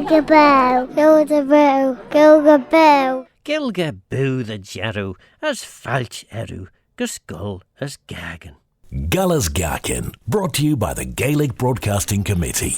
Gilgaboo, Gilgaboo, Gilgaboo. Gilgaboo the jarrow, as falch eru, gus Goll as Gaccan. Gullas Gaccan, brought to you by the Gaelic Broadcasting Committee.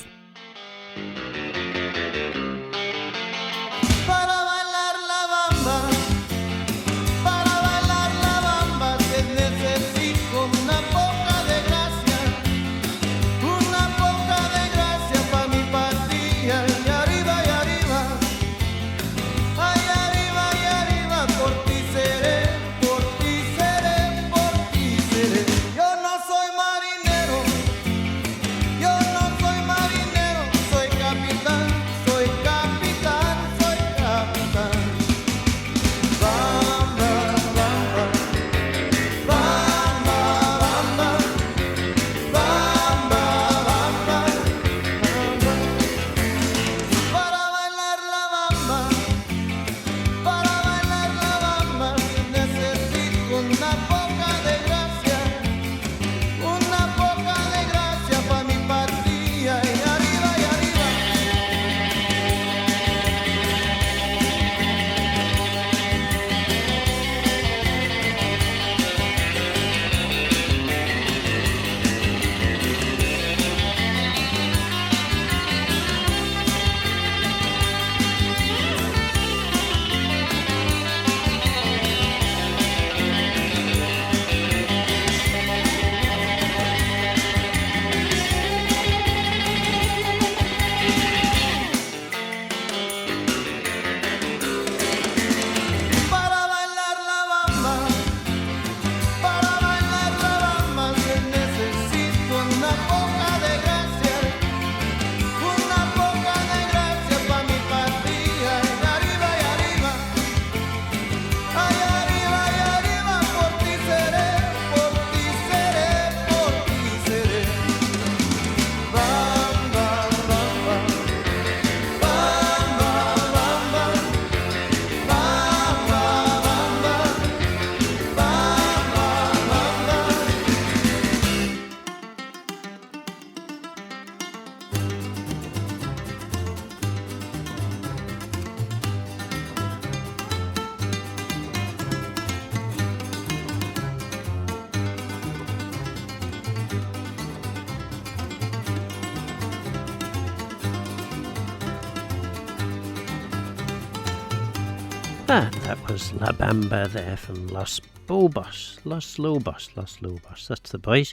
And that was La Bamba there from Los Lobos, that's the boys.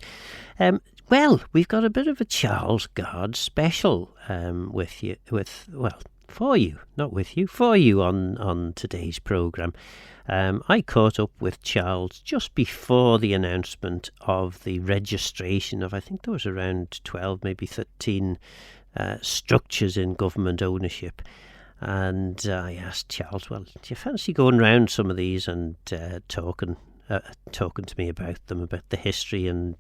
Well, we've got a bit of a Charles Guard special for you on today's programme. I caught up with Charles just before the announcement of the registration of, I think there was around 12, maybe 13 structures in government ownership. And I asked Charles, well, do you fancy going round some of these and talking to me about them, about the history and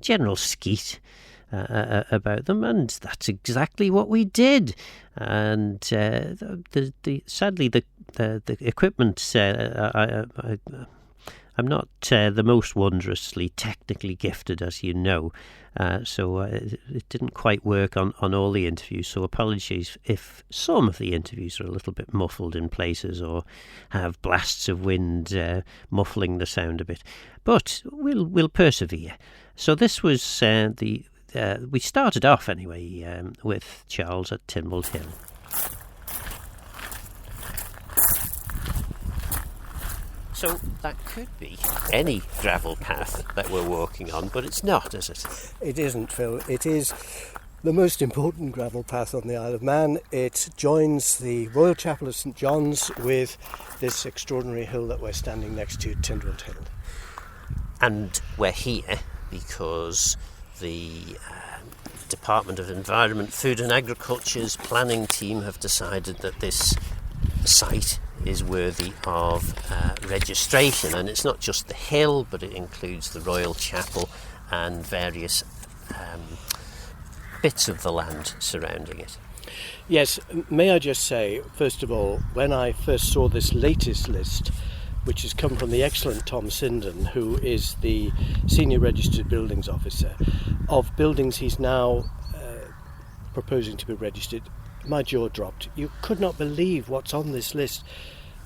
general skeet about them? And that's exactly what we did. And sadly, the equipment, I'm not the most wondrously technically gifted, as you know, so it didn't quite work on all the interviews, so apologies if some of the interviews are a little bit muffled in places or have blasts of wind muffling the sound a bit, but we'll persevere. So this was we started off anyway with Charles at Tynwald Hill. So that could be any gravel path that we're walking on, but it's not, is it? It isn't, Phil. It is the most important gravel path on the Isle of Man. It joins the Royal Chapel of St John's with this extraordinary hill that we're standing next to, Tynwald Hill. And we're here because the Department of Environment, Food and Agriculture's planning team have decided that this site is worthy of registration, and it's not just the hill, but it includes the Royal Chapel and various bits of the land surrounding it. Yes, may I just say, first of all, when I first saw this latest list, which has come from the excellent Tom Sinden, who is the Senior Registered Buildings Officer, of buildings he's now proposing to be registered, my jaw dropped. You could not believe what's on this list.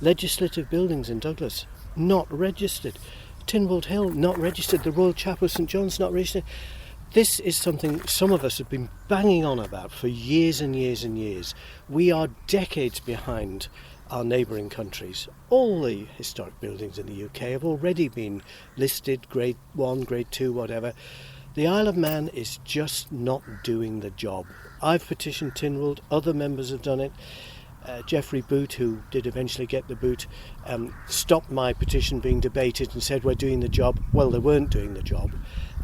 Legislative buildings in Douglas, not registered. Tynwald Hill, not registered. The Royal Chapel of St John's, not registered. This is something some of us have been banging on about for years and years and years. We are decades behind our neighbouring countries. All the historic buildings in the UK have already been listed, grade 1, grade 2, whatever. The Isle of Man is just not doing the job. I've petitioned Tynwald, other members have done it. Geoffrey Boot, who did eventually get the boot, stopped my petition being debated and said we're doing the job. Well, they weren't doing the job,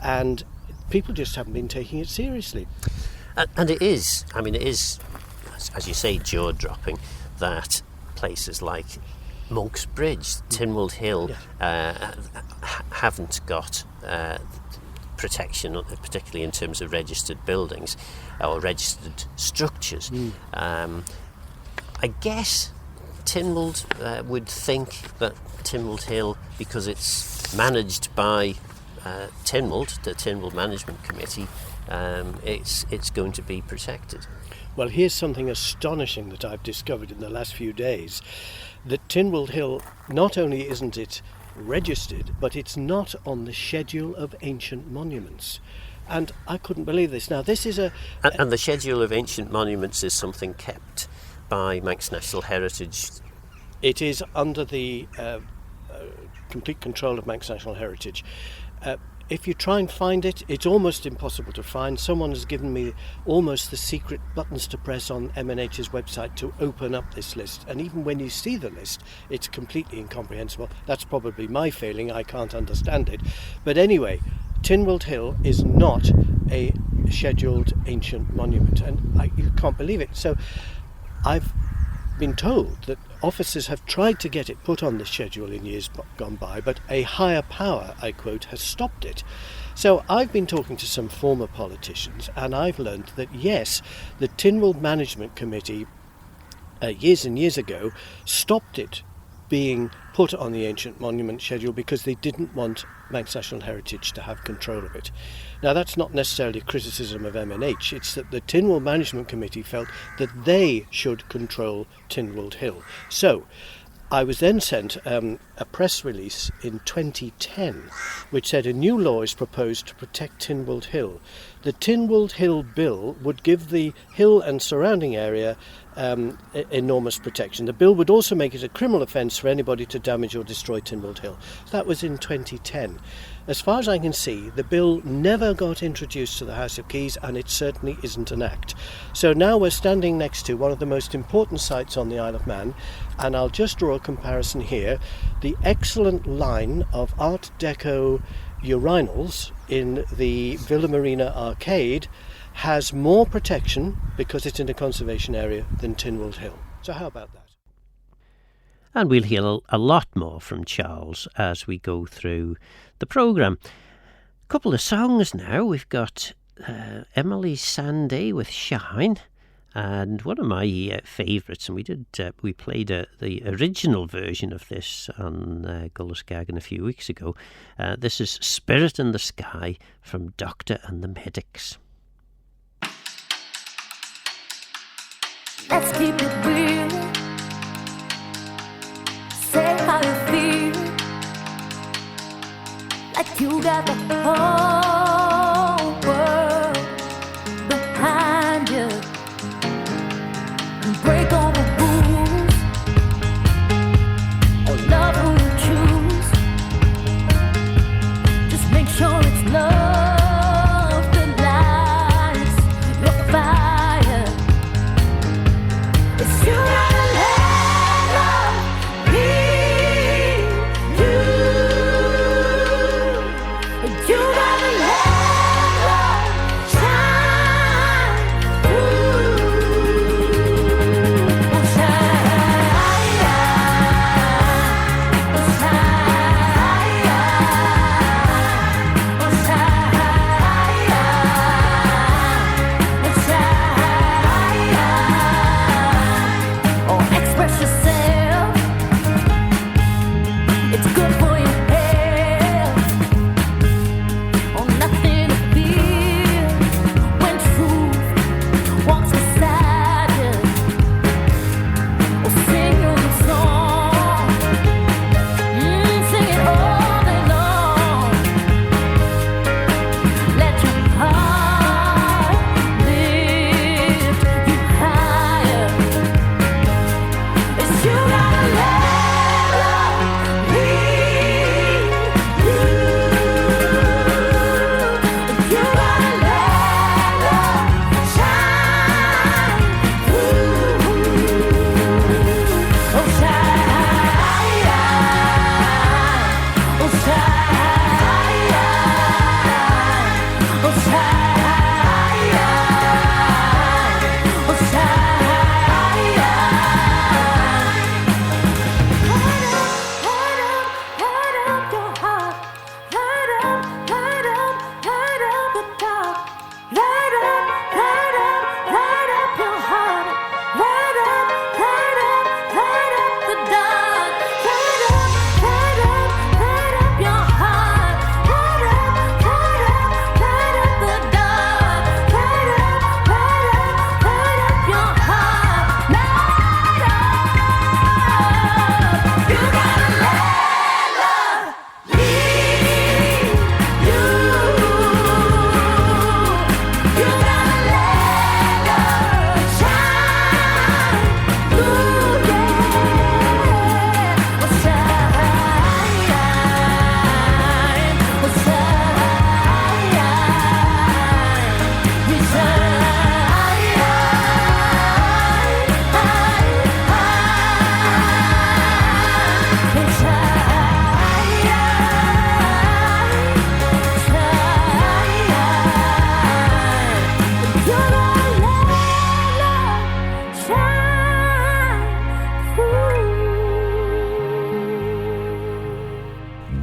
and people just haven't been taking it seriously. And it is, as you say, jaw-dropping that places like Monk's Bridge, Tynwald Hill, haven't got protection, particularly in terms of registered buildings or registered structures. I guess Tynwald would think that Tynwald Hill, because it's managed by Tynwald, the Tynwald Management Committee, it's going to be protected. Well, here's something astonishing that I've discovered in the last few days, that Tynwald Hill, not only isn't it registered, but it's not on the schedule of ancient monuments. And I couldn't believe this. Now, this is And the schedule of ancient monuments is something kept by Manx National Heritage. It is under the complete control of Manx National Heritage. If you try and find it, it's almost impossible to find. Someone has given me almost the secret buttons to press on MNH's website to open up this list. And even when you see the list, it's completely incomprehensible. That's probably my failing. I can't understand it. But anyway, Tynwald Hill is not a scheduled ancient monument. And you can't believe it. So I've been told that officers have tried to get it put on the schedule in years gone by, but a higher power, I quote, has stopped it. So I've been talking to some former politicians, and I've learned that yes, the Tynwald Management Committee years and years ago stopped it being put on the ancient monument schedule because they didn't want Manx National Heritage to have control of it. Now, that's not necessarily a criticism of MNH, it's that the Tynwald Management Committee felt that they should control Tynwald Hill. So I was then sent a press release in 2010 which said a new law is proposed to protect Tynwald Hill. The Tynwald Hill Bill would give the hill and surrounding area enormous protection. The bill would also make it a criminal offence for anybody to damage or destroy Tynwald Hill. That was in 2010. As far as I can see, the bill never got introduced to the House of Keys, and it certainly isn't an act. So now we're standing next to one of the most important sites on the Isle of Man, and I'll just draw a comparison here. The excellent line of Art Deco urinals in the Villa Marina Arcade has more protection, because it's in a conservation area, than Tynwald Hill. So how about that? And we'll hear a lot more from Chalse as we go through the programme. A couple of songs now. We've got Emily Sandé with Shine, and one of my favourites, and we played the original version of this on Gaccan a few weeks ago. This is Spirit in the Sky from Doctor and the Medics. Let's keep it real. Say how you feel, like you got the whole world behind you. And break all the rules, or love who you choose. Just make sure it's love that lights your fire. It's you gotta let love be you. You gotta let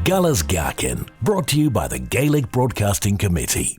Gala's Gaccan, brought to you by the Gaelic Broadcasting Committee.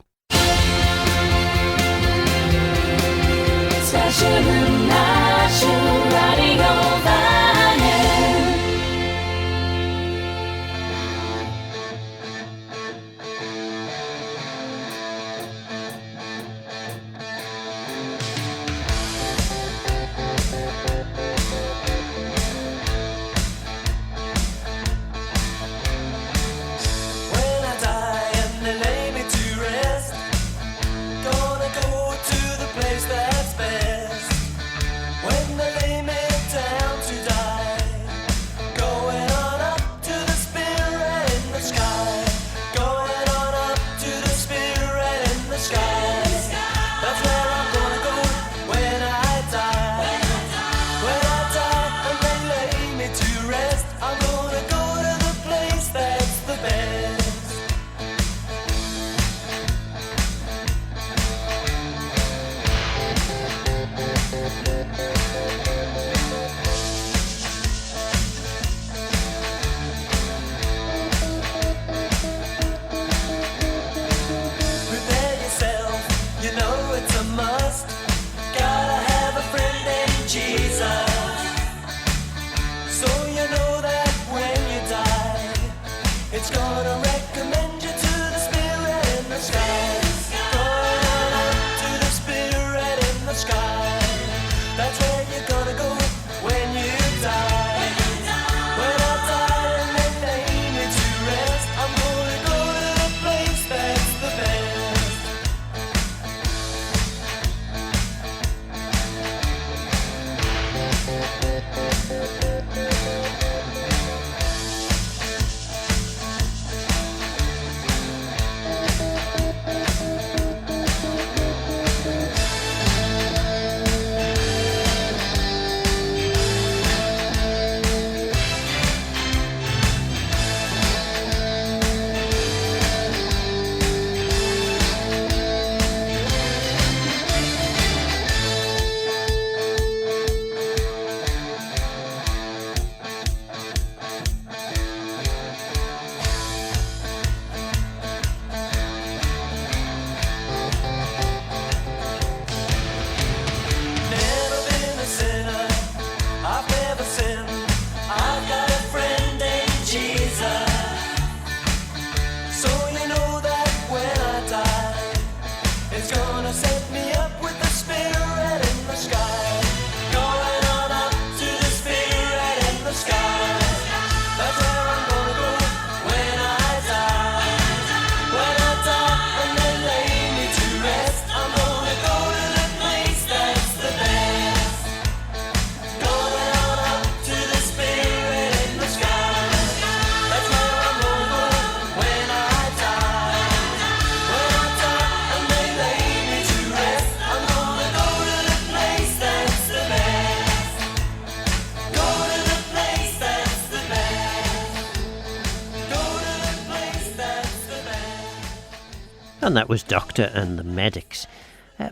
And that was Doctor and the Medics.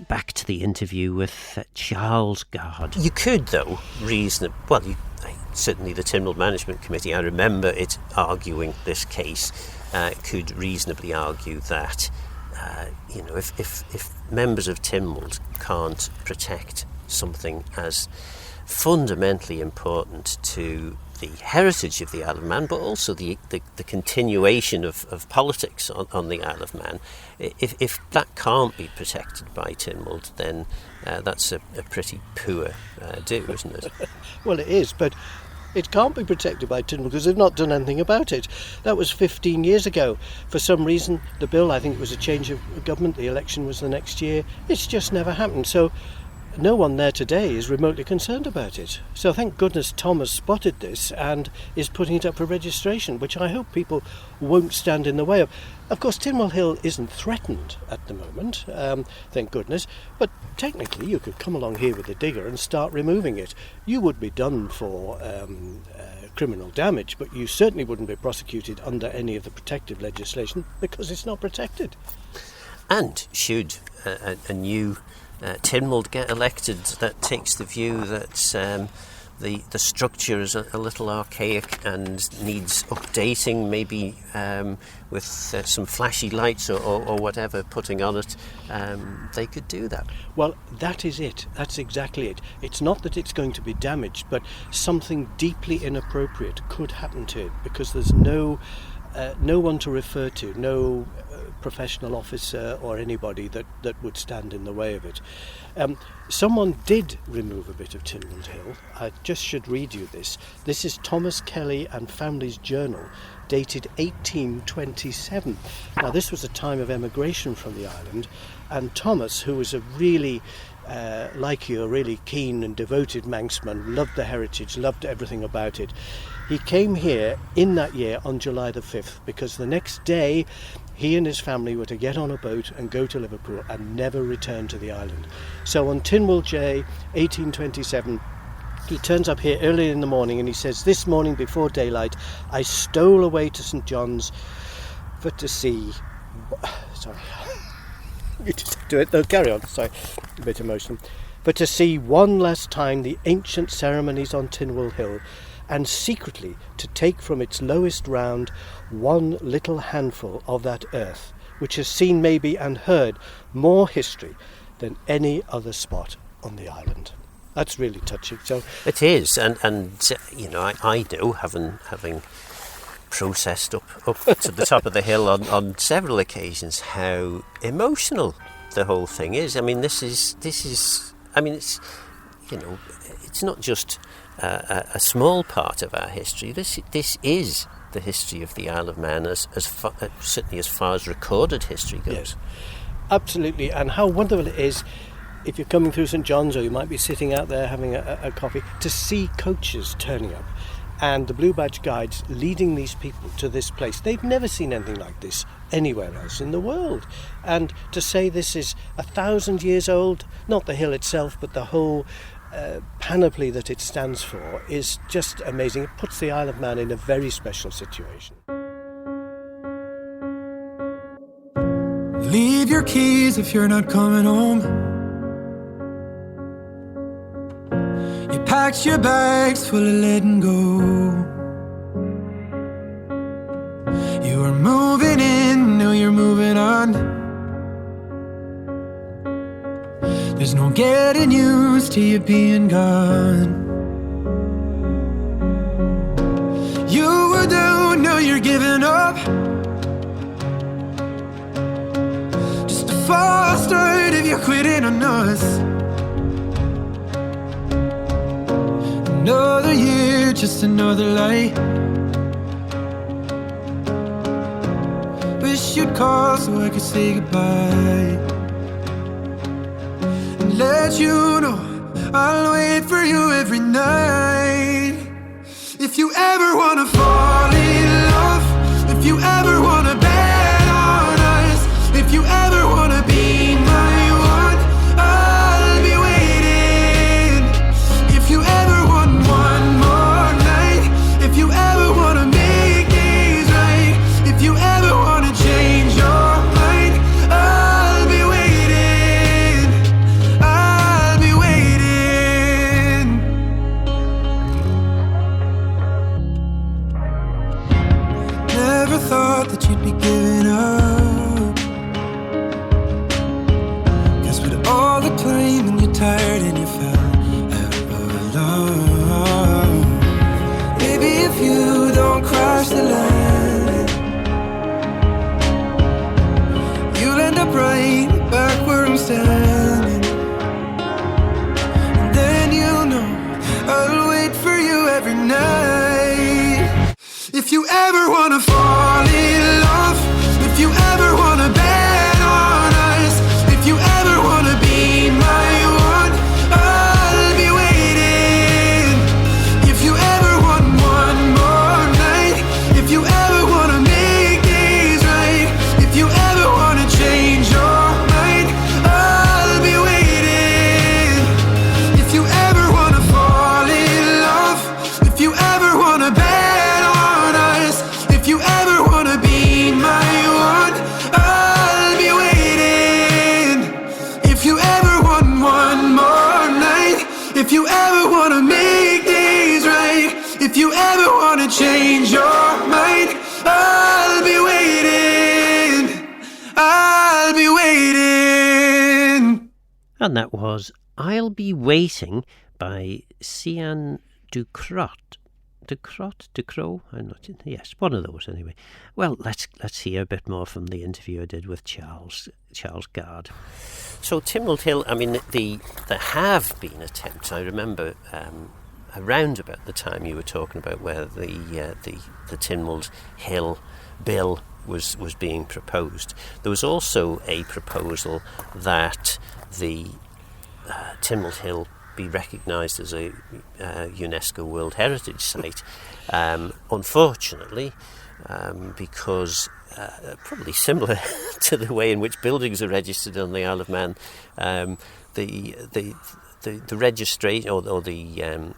Back to the interview with Charles Gard. You could, though, certainly the Tynwald Management Committee, I remember it arguing this case, could reasonably argue that, if members of Tynwald can't protect something as fundamentally important to the heritage of the Isle of Man, but also the continuation of politics on the Isle of Man, if that can't be protected by Tynwald, then that's a pretty poor do, isn't it? Well, it is, but it can't be protected by Tynwald because they've not done anything about it. That was 15 years ago. For some reason, the bill, I think it was a change of government, the election was the next year, it's just never happened. So no one there today is remotely concerned about it. So thank goodness Tom has spotted this and is putting it up for registration, which I hope people won't stand in the way of. Of course, Tynwald Hill isn't threatened at the moment, thank goodness, but technically you could come along here with a digger and start removing it. You would be done for criminal damage, but you certainly wouldn't be prosecuted under any of the protective legislation because it's not protected. And should a new Tynwald get elected that takes the view that the structure is a little archaic and needs updating, maybe with some flashy lights or whatever putting on it, they could do that. Well, that is it. That's exactly it. It's not that it's going to be damaged, but something deeply inappropriate could happen to it, because there's no one to refer to, no professional officer or anybody that would stand in the way of it. Someone did remove a bit of Tynwald Hill. I just should read you this. This is Thomas Kelly and Family's Journal, dated 1827. Now, this was a time of emigration from the island, and Thomas, who was a really like you, a really keen and devoted Manxman, loved the heritage, loved everything about it. He came here in that year on July the 5th, because the next day he and his family were to get on a boat and go to Liverpool and never return to the island. So on Tynwald Day, 1827, he turns up here early in the morning and he says, "This morning before daylight, I stole away to St John's for to see..." Sorry. You just do it. No, carry on. Sorry, a bit emotional. "But to see one last time the ancient ceremonies on Tynwald Hill, and secretly to take from its lowest round one little handful of that earth, which has seen maybe and heard more history than any other spot on the island." That's really touching. So it is, and you know, I know, having processed up to the top of the hill on several occasions, how emotional the whole thing is. I mean, this is. I mean, it's, you know, it's not just a small part of our history. This is the history of the Isle of Man, certainly as far as recorded history goes. Yes, absolutely. And how wonderful it is, if you're coming through St John's, or you might be sitting out there having a coffee, to see coaches turning up and the Blue Badge guides leading these people to this place. They've never seen anything like this anywhere else in the world. And to say this is 1,000 years old, not the hill itself, but the whole panoply that it stands for, is just amazing. It puts the Isle of Man in a very special situation. Leave your keys if you're not coming home. You packed your bags full of letting go. You were moving in, now you're moving on. There's no getting used to you being gone. You were down, now you're giving up. Just a false start if you're quitting on us. Another year, just another lie. Wish you'd call so I could say goodbye. Let you know I'll wait for you every night. If you ever wanna fall in love, if you ever wanna bet on us, if you ever wanna be my one, I'll be waiting. If you ever want one more night, if you ever wanna make things right, if you ever wanna change your mind, I'll be waiting. I'll be waiting. Never thought that you'd be giving up. Guess with all the claiming you're tired and you fell out of love. Maybe if you don't crash the land, you'll end up right back where I'm standing. And then you'll know I'll wait for you every night. If you ever wanna fall in love, if you ever wanna bet on us, if you ever wanna be my one, I'll be waiting. If you ever want one more night, if you ever wanna make things right, if you ever wanna change your mind, I'll be waiting. If you ever wanna fall in love, if you ever wanna bet on us, if you ever you ever wanna change your mind, I'll be waiting. I'll be waiting. And that was I'll Be Waiting by Cian Ducrot. Ducrot? I'm not. Yes, one of those anyway. Well, let's hear a bit more from the interview I did with Charles Gard. So Tynwald Hill. I mean, there have been attempts. I remember around about the time you were talking about where the Tynwald Hill bill was being proposed. There was also a proposal that the Tynwald Hill be recognised as a UNESCO World Heritage Site. Unfortunately, because probably similar to the way in which buildings are registered on the Isle of Man, the registration or the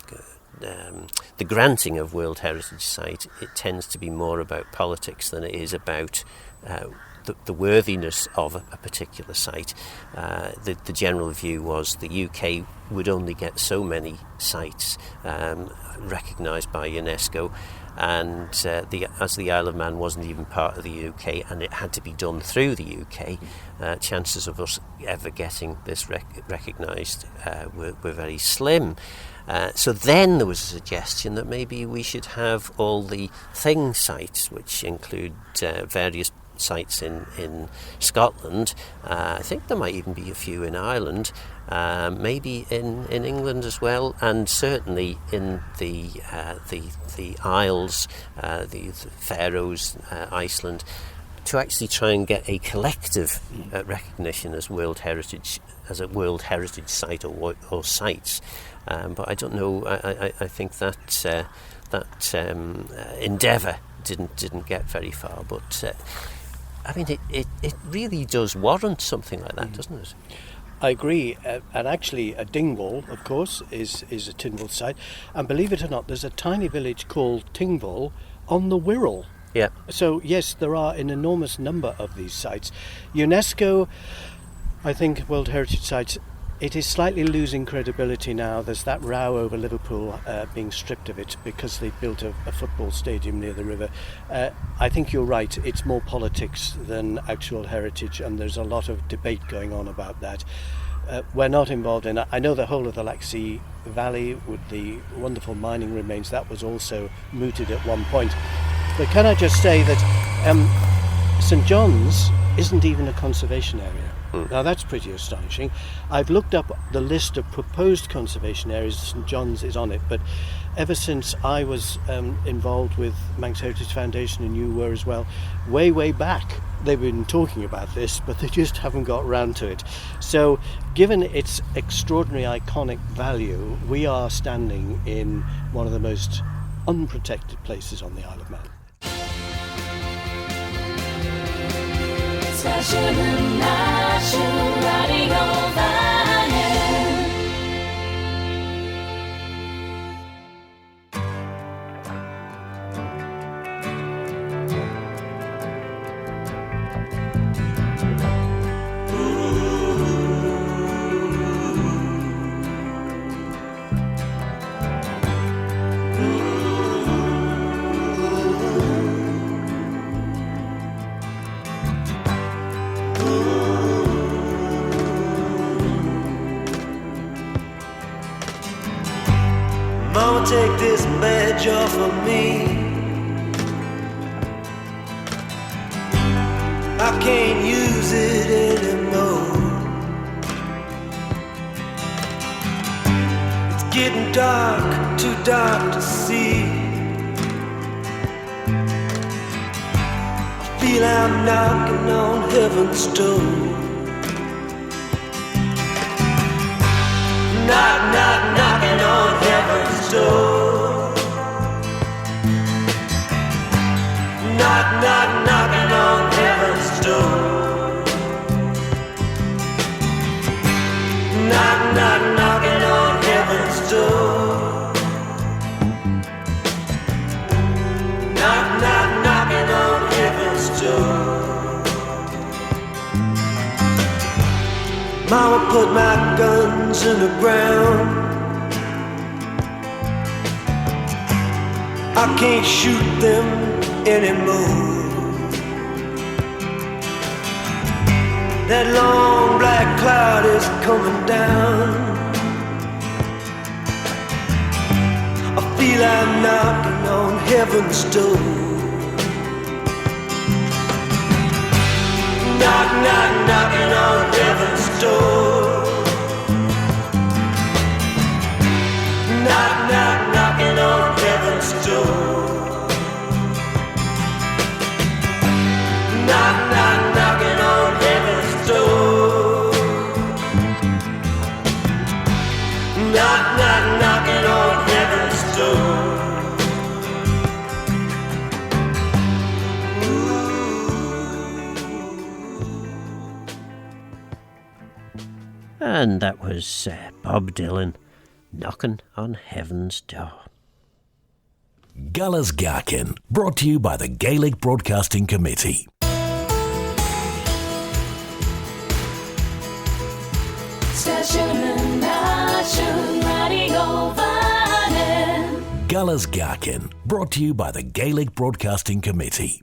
granting of World Heritage Site, it tends to be more about politics than it is about the worthiness of a particular site. The general view was the UK would only get so many sites recognised by UNESCO, and as the Isle of Man wasn't even part of the UK and it had to be done through the UK, chances of us ever getting this recognised were very slim. So then there was a suggestion that maybe we should have all the thing sites, which include various sites in Scotland. I think there might even be a few in Ireland, maybe in England as well, and certainly in the Isles, the Faroes, Iceland, to actually try and get a collective recognition as a World Heritage Site or sites. But I don't know. I think that endeavour didn't get very far. But I mean, it really does warrant something like that, doesn't it? I agree, and actually Dingwall, of course, is a Tynwald site, and believe it or not, there's a tiny village called Tynwald on the Wirral. Yeah. So yes, there are an enormous number of these sites. UNESCO, I think, World Heritage Sites, it is slightly losing credibility now. There's that row over Liverpool being stripped of it because they built a football stadium near the river. I think you're right, it's more politics than actual heritage, and there's a lot of debate going on about that. We're not involved in it. I know the whole of the Laxey Valley with the wonderful mining remains, that was also mooted at one point. But can I just say that St John's isn't even a conservation area. Now that's pretty astonishing. I've looked up the list of proposed conservation areas. St John's is on it, but ever since I was involved with Manx Heritage Foundation, and you were as well, way back, they've been talking about this, but they just haven't got round to it. So given its extraordinary iconic value, we are standing in one of the most unprotected places on the Isle of Man. Mama, take this badge off of me. I can't use it anymore. It's getting dark, too dark to see. I feel I'm knocking on heaven's door. Knock, knock, knocking on heaven's door. Knock, knock, knocking on heaven's door. Knock, knock, knocking on heaven's door. Knock, knock, knocking on heaven's door. Mama put my guns in the ground. I can't shoot them anymore. That long black cloud is coming down. I feel I'm knocking on heaven's door. Knock, knock, knocking on heaven's door. Knock, knock, knocking on heaven's door. Knock, knock, knocking on heaven's door. Knock, knock, knocking on heaven's door. And that was Bob Dylan, Knocking on Heaven's Door. Guller's Gaccan, brought to you by the Gaelic Broadcasting Committee. Guller's Gaccan, brought to you by the Gaelic Broadcasting Committee.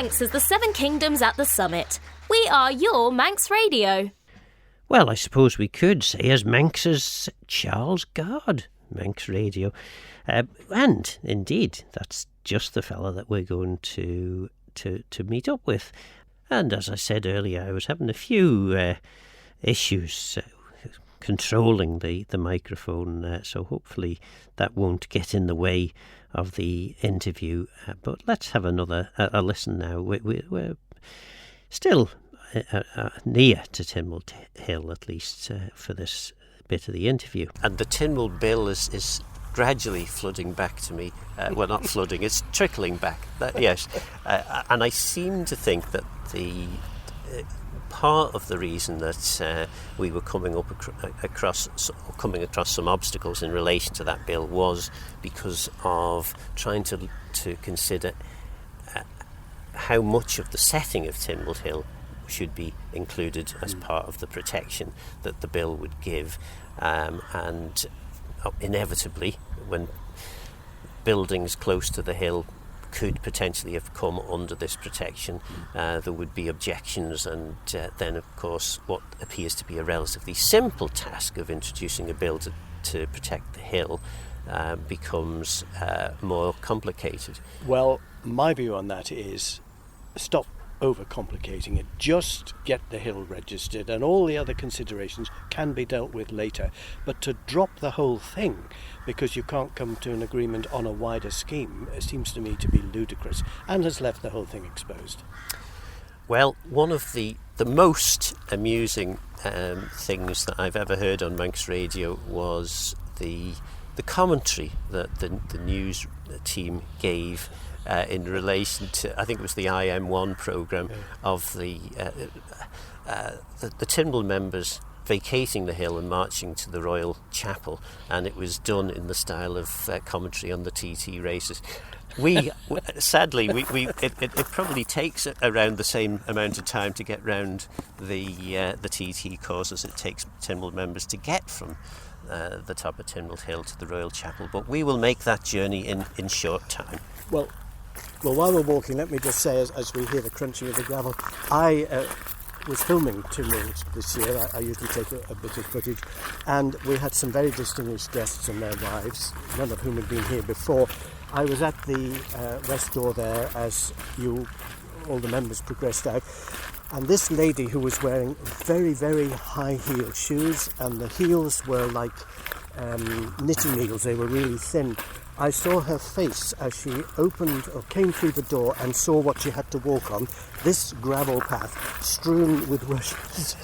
Manx as the Seven Kingdoms at the summit. We are your Manx Radio. Well, I suppose we could say as Manx as Charles Gard, Manx Radio. And indeed, that's just the fella that we're going to meet up with. And as I said earlier, I was having a few issues controlling the microphone, so hopefully that won't get in the way of the interview. But let's have another a listen now. We're still near to Tynwald Hill, at least for this bit of the interview. And the Tynwald Bill is gradually flooding back to me. Well, not flooding, it's trickling back. Yes. And I seem to think that the part of the reason that we were coming across some obstacles in relation to that bill was because of trying to consider how much of the setting of Tynwald Hill should be included as part of the protection that the bill would give, and inevitably when buildings close to the hill could potentially have come under this protection, there would be objections, and then of course what appears to be a relatively simple task of introducing a bill to protect the hill becomes more complicated. Well, my view on that is stop overcomplicating it. Just get the hill registered, and all the other considerations can be dealt with later. But to drop the whole thing because you can't come to an agreement on a wider scheme seems to me to be ludicrous and has left the whole thing exposed. Well, one of the most amusing things that I've ever heard on Manx Radio was the commentary that the news team gave in relation to, I think it was the IM1 programme, of the Tynwald members vacating the hill and marching to the Royal Chapel, and it was done in the style of commentary on the TT races. Sadly, it probably takes around the same amount of time to get round the TT course as it takes Tynwald members to get from the top of Tynwald Hill to the Royal Chapel, but we will make that journey in short time. Well, while we're walking, let me just say, as we hear the crunching of the gravel, I was filming Tynwald this year. I usually take a bit of footage, and we had some very distinguished guests and their wives, none of whom had been here before. I was at the west door there as all the members progressed out, and this lady who was wearing very, very high-heeled shoes, and the heels were like knitting needles, they were really thin. I saw her face as she opened or came through the door and saw what she had to walk on, this gravel path strewn with rushes.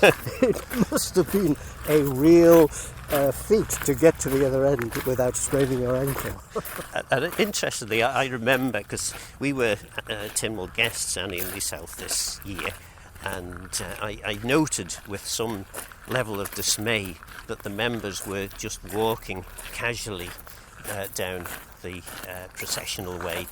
It must have been a real feat to get to the other end without straining her ankle. And interestingly, I remember, because we were Tynwald guests, Annie and myself, this year, and I noted with some level of dismay that the members were just walking casually down the processional way.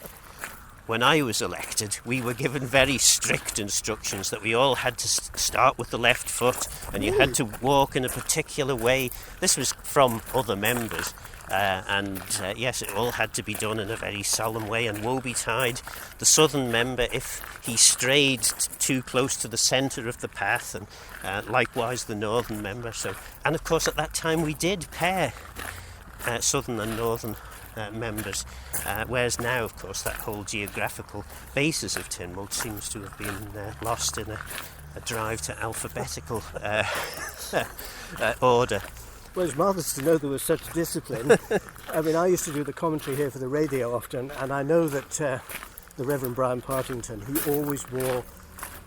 When I was elected, we were given very strict instructions that we all had to start with the left foot, and you had to walk in a particular way. This was from other members, and yes, it all had to be done in a very solemn way, and woe betide the southern member if he strayed too close to the centre of the path, and likewise the northern member. And of course at that time we did pair southern and northern members, whereas now of course that whole geographical basis of Tynwald seems to have been lost in a drive to alphabetical order. Well, it's marvellous to know there was such discipline. I mean, I used to do the commentary here for the radio often, and I know that the Reverend Brian Partington, he always wore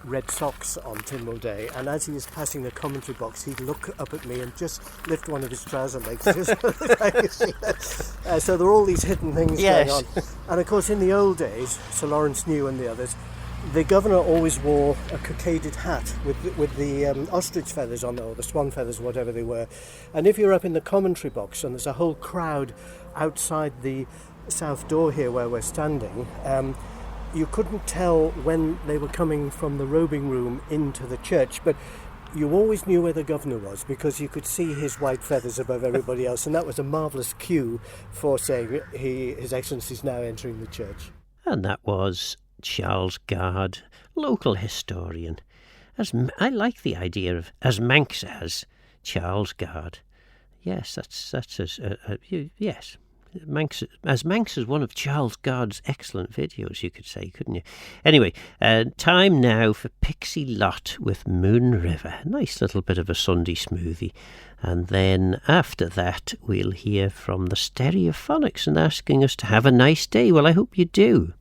red socks on Tynwald Day, and as he was passing the commentary box, he'd look up at me and just lift one of his trouser legs just so that I could see that. So there were all these hidden things going on. And of course, in the old days, Sir Lawrence New and the others, the governor always wore a cockaded hat with the ostrich feathers on there, or the swan feathers, whatever they were. And if you're up in the commentary box and there's a whole crowd outside the south door here where we're standing, you couldn't tell when they were coming from the robing room into the church, but you always knew where the governor was because you could see his white feathers above everybody else, and that was a marvellous cue for saying His Excellency is now entering the church. And that was Charles Gard, local historian. I like the idea of as Manx as Charles Gard. Yes, that's yes. Manx as one of Charles Gard's excellent videos, you could say, couldn't you? Anyway, time now for Pixie Lott with Moon River. Nice little bit of a Sunday smoothie. And then after that, we'll hear from the Stereophonics and asking us to have a nice day. Well, I hope you do.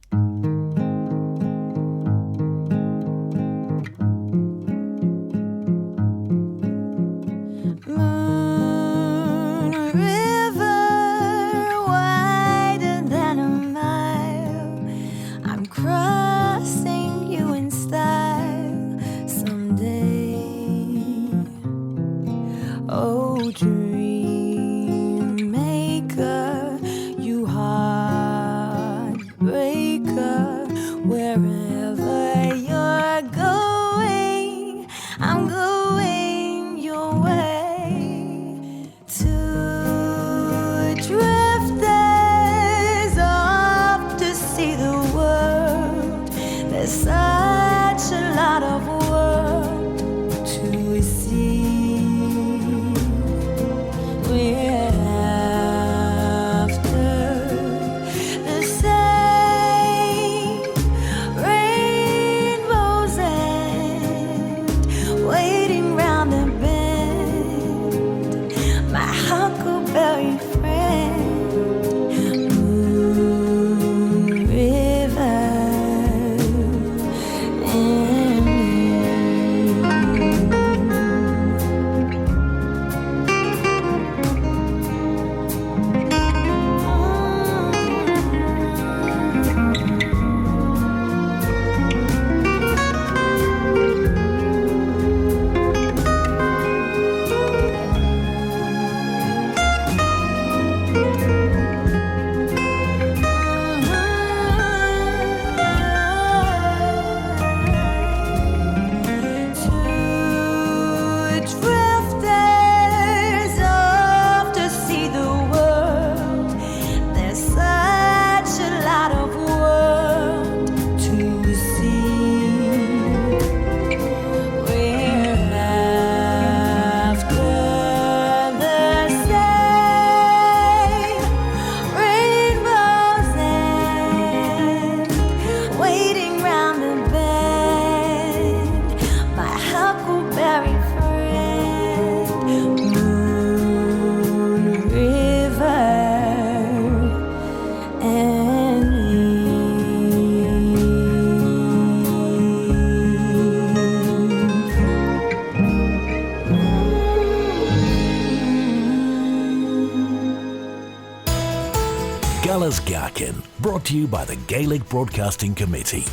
Gaccan, brought to you by the Gaelic Broadcasting Committee.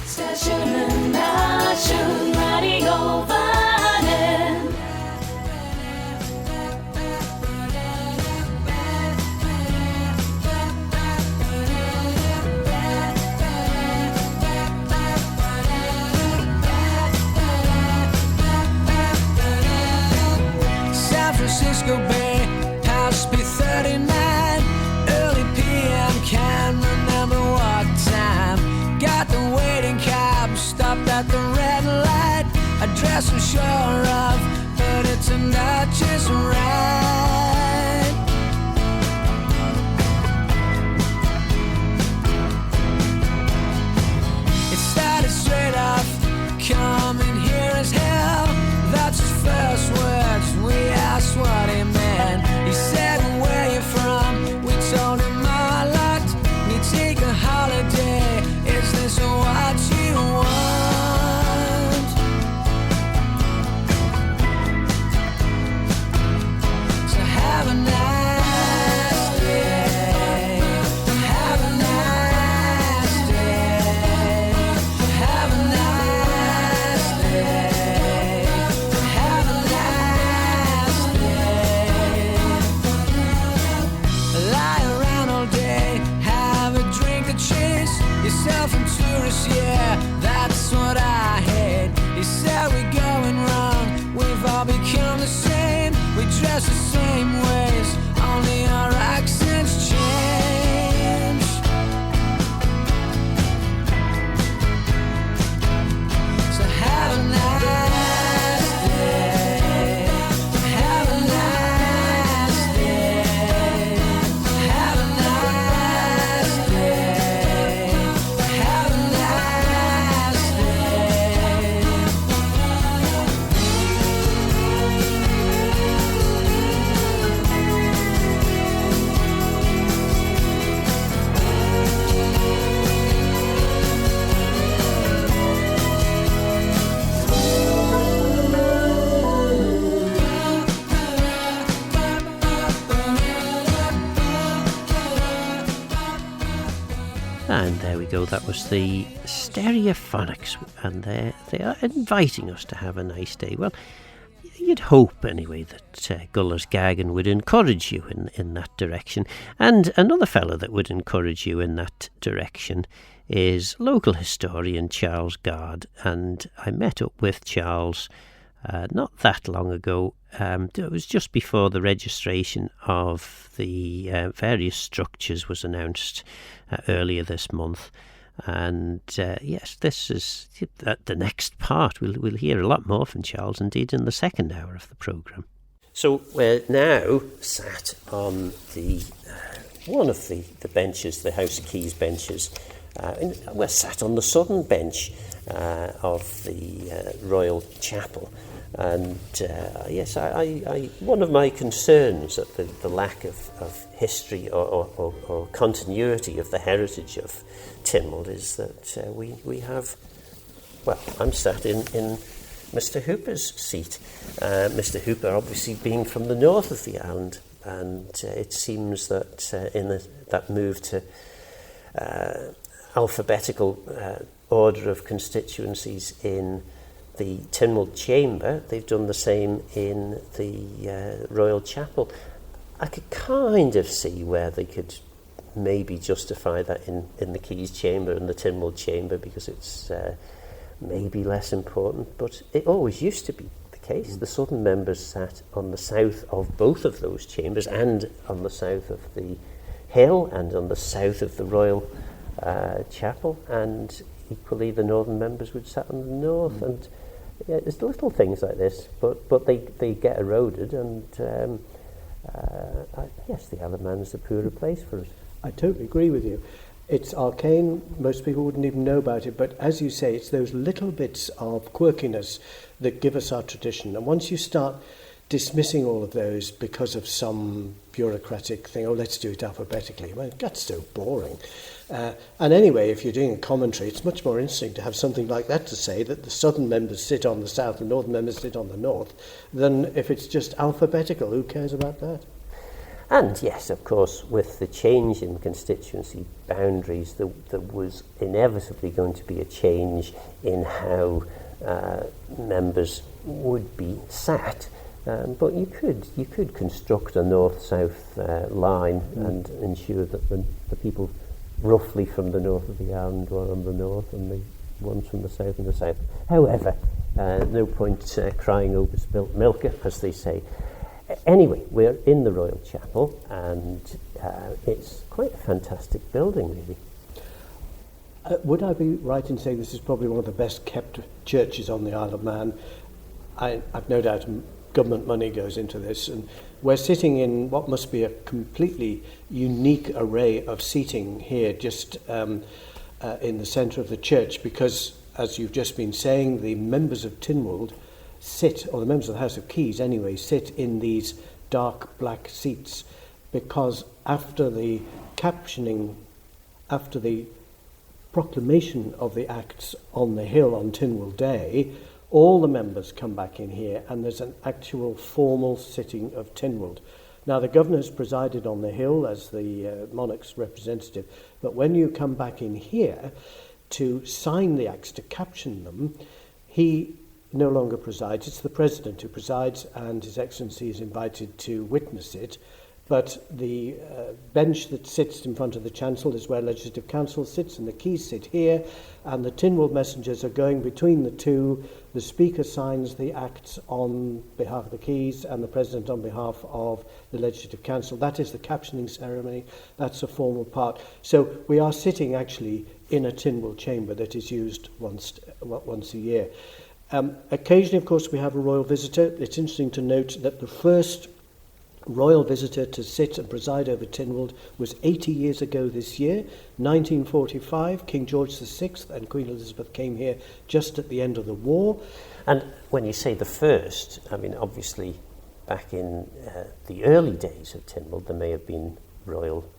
San Francisco Bay, House B39. Can't remember what time. Got the waiting cab, stopped at the red light. Address I'm sure of, but it's a Dutchess ride. It started straight off, coming here as hell. That's his first words, we asked what he meant. He said, where you from? We told him our life. Take a holiday, is this what you want? And there we go, that was the Stereophonics, and they are inviting us to have a nice day. Well, you'd hope anyway that Guller's Gaccan would encourage you in that direction. And another fellow that would encourage you in that direction is local historian Charles Gard. And I met up with Charles not that long ago. It was just before the registration of the various structures was announced earlier this month. And yes, this is the next part. We'll hear a lot more from Charles, indeed, in the second hour of the programme. So we're now sat on the one of the benches, the House of Keys benches. We're sat on the southern bench of the Royal Chapel. And yes, I one of my concerns at the lack of history or continuity of the heritage of Tynwald is that we have, well, I'm sat in Mr. Hooper's seat. Mr. Hooper obviously being from the north of the island, and it seems that in that move to alphabetical order of constituencies in the Tynwald Chamber, they've done the same in the Royal Chapel. I could kind of see where they could maybe justify that in the Keys Chamber and the Tynwald Chamber, because it's maybe less important, but it always used to be the case. The southern members sat on the south of both of those chambers, and on the south of the hill, and on the south of the Royal Chapel, and equally the northern members would sit on the north. And yeah, there's little things like this, but they get eroded, and yes, the Isle of Man is the poorer place for us. I totally agree with you. It's arcane, most people wouldn't even know about it, but as you say, it's those little bits of quirkiness that give us our tradition. And once you start dismissing all of those because of some bureaucratic thing, let's do it alphabetically, well, that's so boring. And anyway, if you're doing a commentary, it's much more interesting to have something like that to say, that the southern members sit on the south and northern members sit on the north, than if it's just alphabetical. Who cares about that? And yes, of course, with the change in constituency boundaries, there was inevitably going to be a change in how members would be sat. But you could construct a north-south line and ensure that the people roughly from the north of the island were on the north, and the ones from the south on the south. However, no point crying over spilt milk, as they say. Anyway, we're in the Royal Chapel, and it's quite a fantastic building, really. Would I be right in saying this is probably one of the best kept churches on the Isle of Man? I've no doubt government money goes into this, and we're sitting in what must be a completely unique array of seating here, just in the centre of the church, because, as you've just been saying, the members of Tynwald sit, or the members of the House of Keys anyway, sit in these dark black seats, because after the captioning, after the proclamation of the Acts on the Hill on Tynwald Day, all the members come back in here, and there's an actual formal sitting of Tynwald. Now, the governor has presided on the Hill as the monarch's representative, but when you come back in here to sign the Acts, to caption them, he no longer presides. It's the president who presides, and His Excellency is invited to witness it. But the bench that sits in front of the chancel is where Legislative Council sits, and the Keys sit here, and the Tynwald messengers are going between the two. The Speaker signs the Acts on behalf of the Keys, and the President on behalf of the Legislative Council. That is the captioning ceremony. That's a formal part. So we are sitting actually in a Tynwald chamber that is used once a year. Occasionally, of course, we have a royal visitor. It's interesting to note that the first royal visitor to sit and preside over Tynwald was 80 years ago this year, 1945. King George VI and Queen Elizabeth came here just at the end of the war. And when you say the first, I mean, obviously, back in the early days of Tynwald, there may have been royal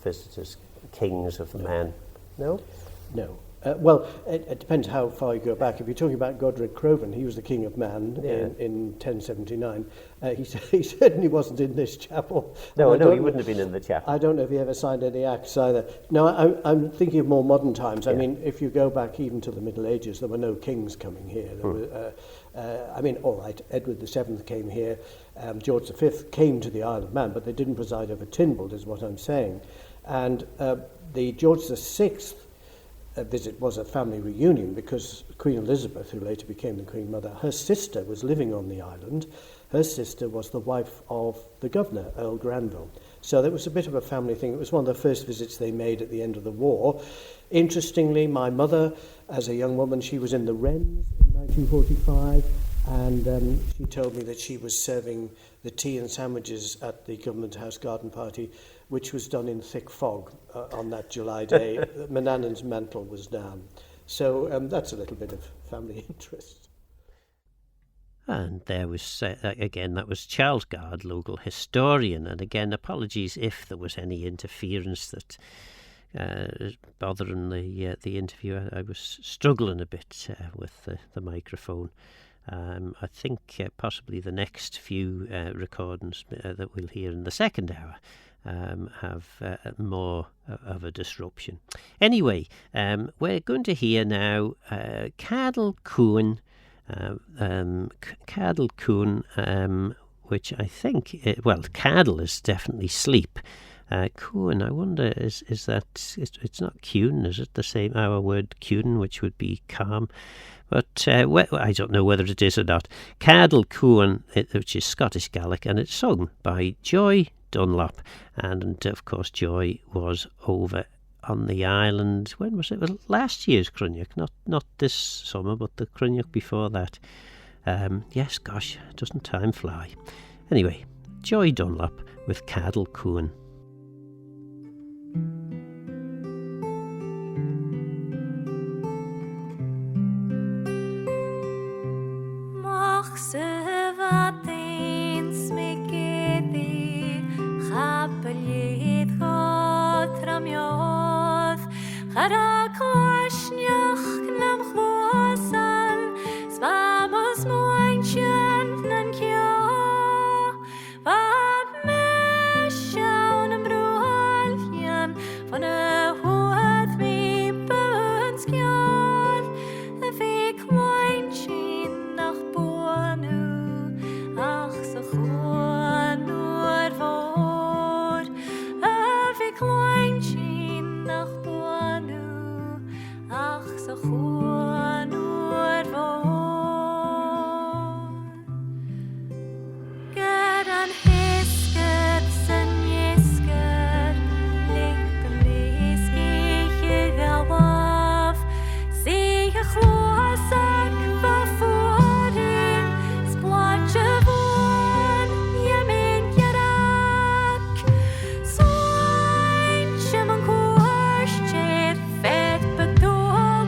visitors, kings of the man. No? No. Well, it depends how far you go back. If you're talking about Godred Crovan, he was the King of Man in 1079. He certainly wasn't in this chapel. No, he wouldn't have been in the chapel. I don't know if he ever signed any acts either. No, I'm thinking of more modern times. I mean, if you go back even to the Middle Ages, there were no kings coming here. All right, Edward VII came here, George V came to the Isle of Man, but they didn't preside over Tynwald, is what I'm saying. And the George VI visit was a family reunion because Queen Elizabeth, who later became the Queen Mother, her sister was living on the island. Her sister was the wife of the governor, Earl Granville. So it was a bit of a family thing. It was one of the first visits they made at the end of the war. Interestingly, my mother, as a young woman, she was in the Wrens in 1945, and she told me that she was serving the tea and sandwiches at the Government House garden party, which was done in thick fog on that July day. Manannan's mantle was down. So that's a little bit of family interest. And there was, again, that was Charles Gard, local historian. And again, apologies if there was any interference that bothering the interview. I was struggling a bit with the microphone. I think possibly the next few recordings that we'll hear in the second hour have more of a disruption. Anyway, we're going to hear now Cadel Cúin, which I think, Cadel is definitely sleep. Cúin, I wonder, is that, it's not Cún, is it the same, our word Cún, which would be calm? But I don't know whether it is or not. Cadel Cúin, which is Scottish Gaelic, and it's sung by Joy Dunlop. And of course, Joy was over on the island. When was it? Well, last year's Cruinniuch, not this summer, but the Cruinniuch before that. Yes, gosh, doesn't time fly? Anyway, Joy Dunlop with Cadel Cúin. Fet bedoel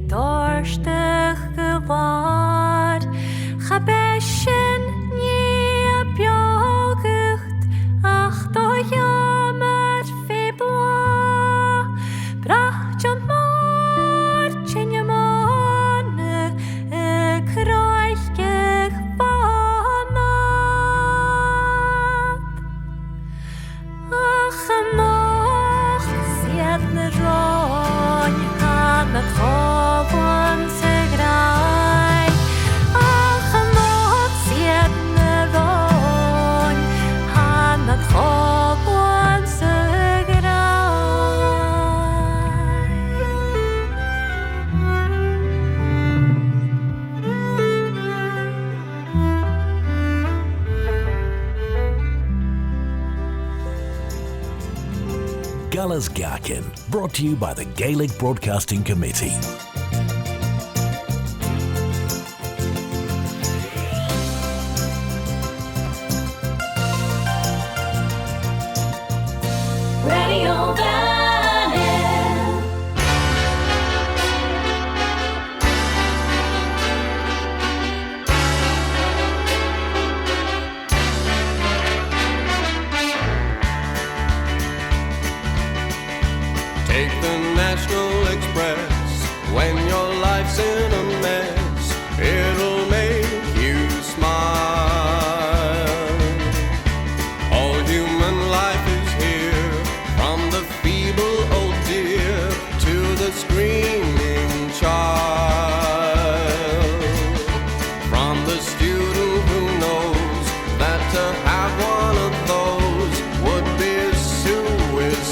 Dorstach geword, gebeschen nie bjogucht, ach do jammer februar, bracht je marchen je manne, kruikig vanat. Ach, mocht siet ne roin, aan het gewoon se graai. Ach, mocht siet ne roin, aan het gewoon se Guller's Gaccan, brought to you by the Gaelic Broadcasting Committee. Radio Manannan. Take the National Express when your life's in a mess. It'll make you smile. All human life is here, from the feeble old deer to the screaming child. From the student who knows that to have one of those would be suicide.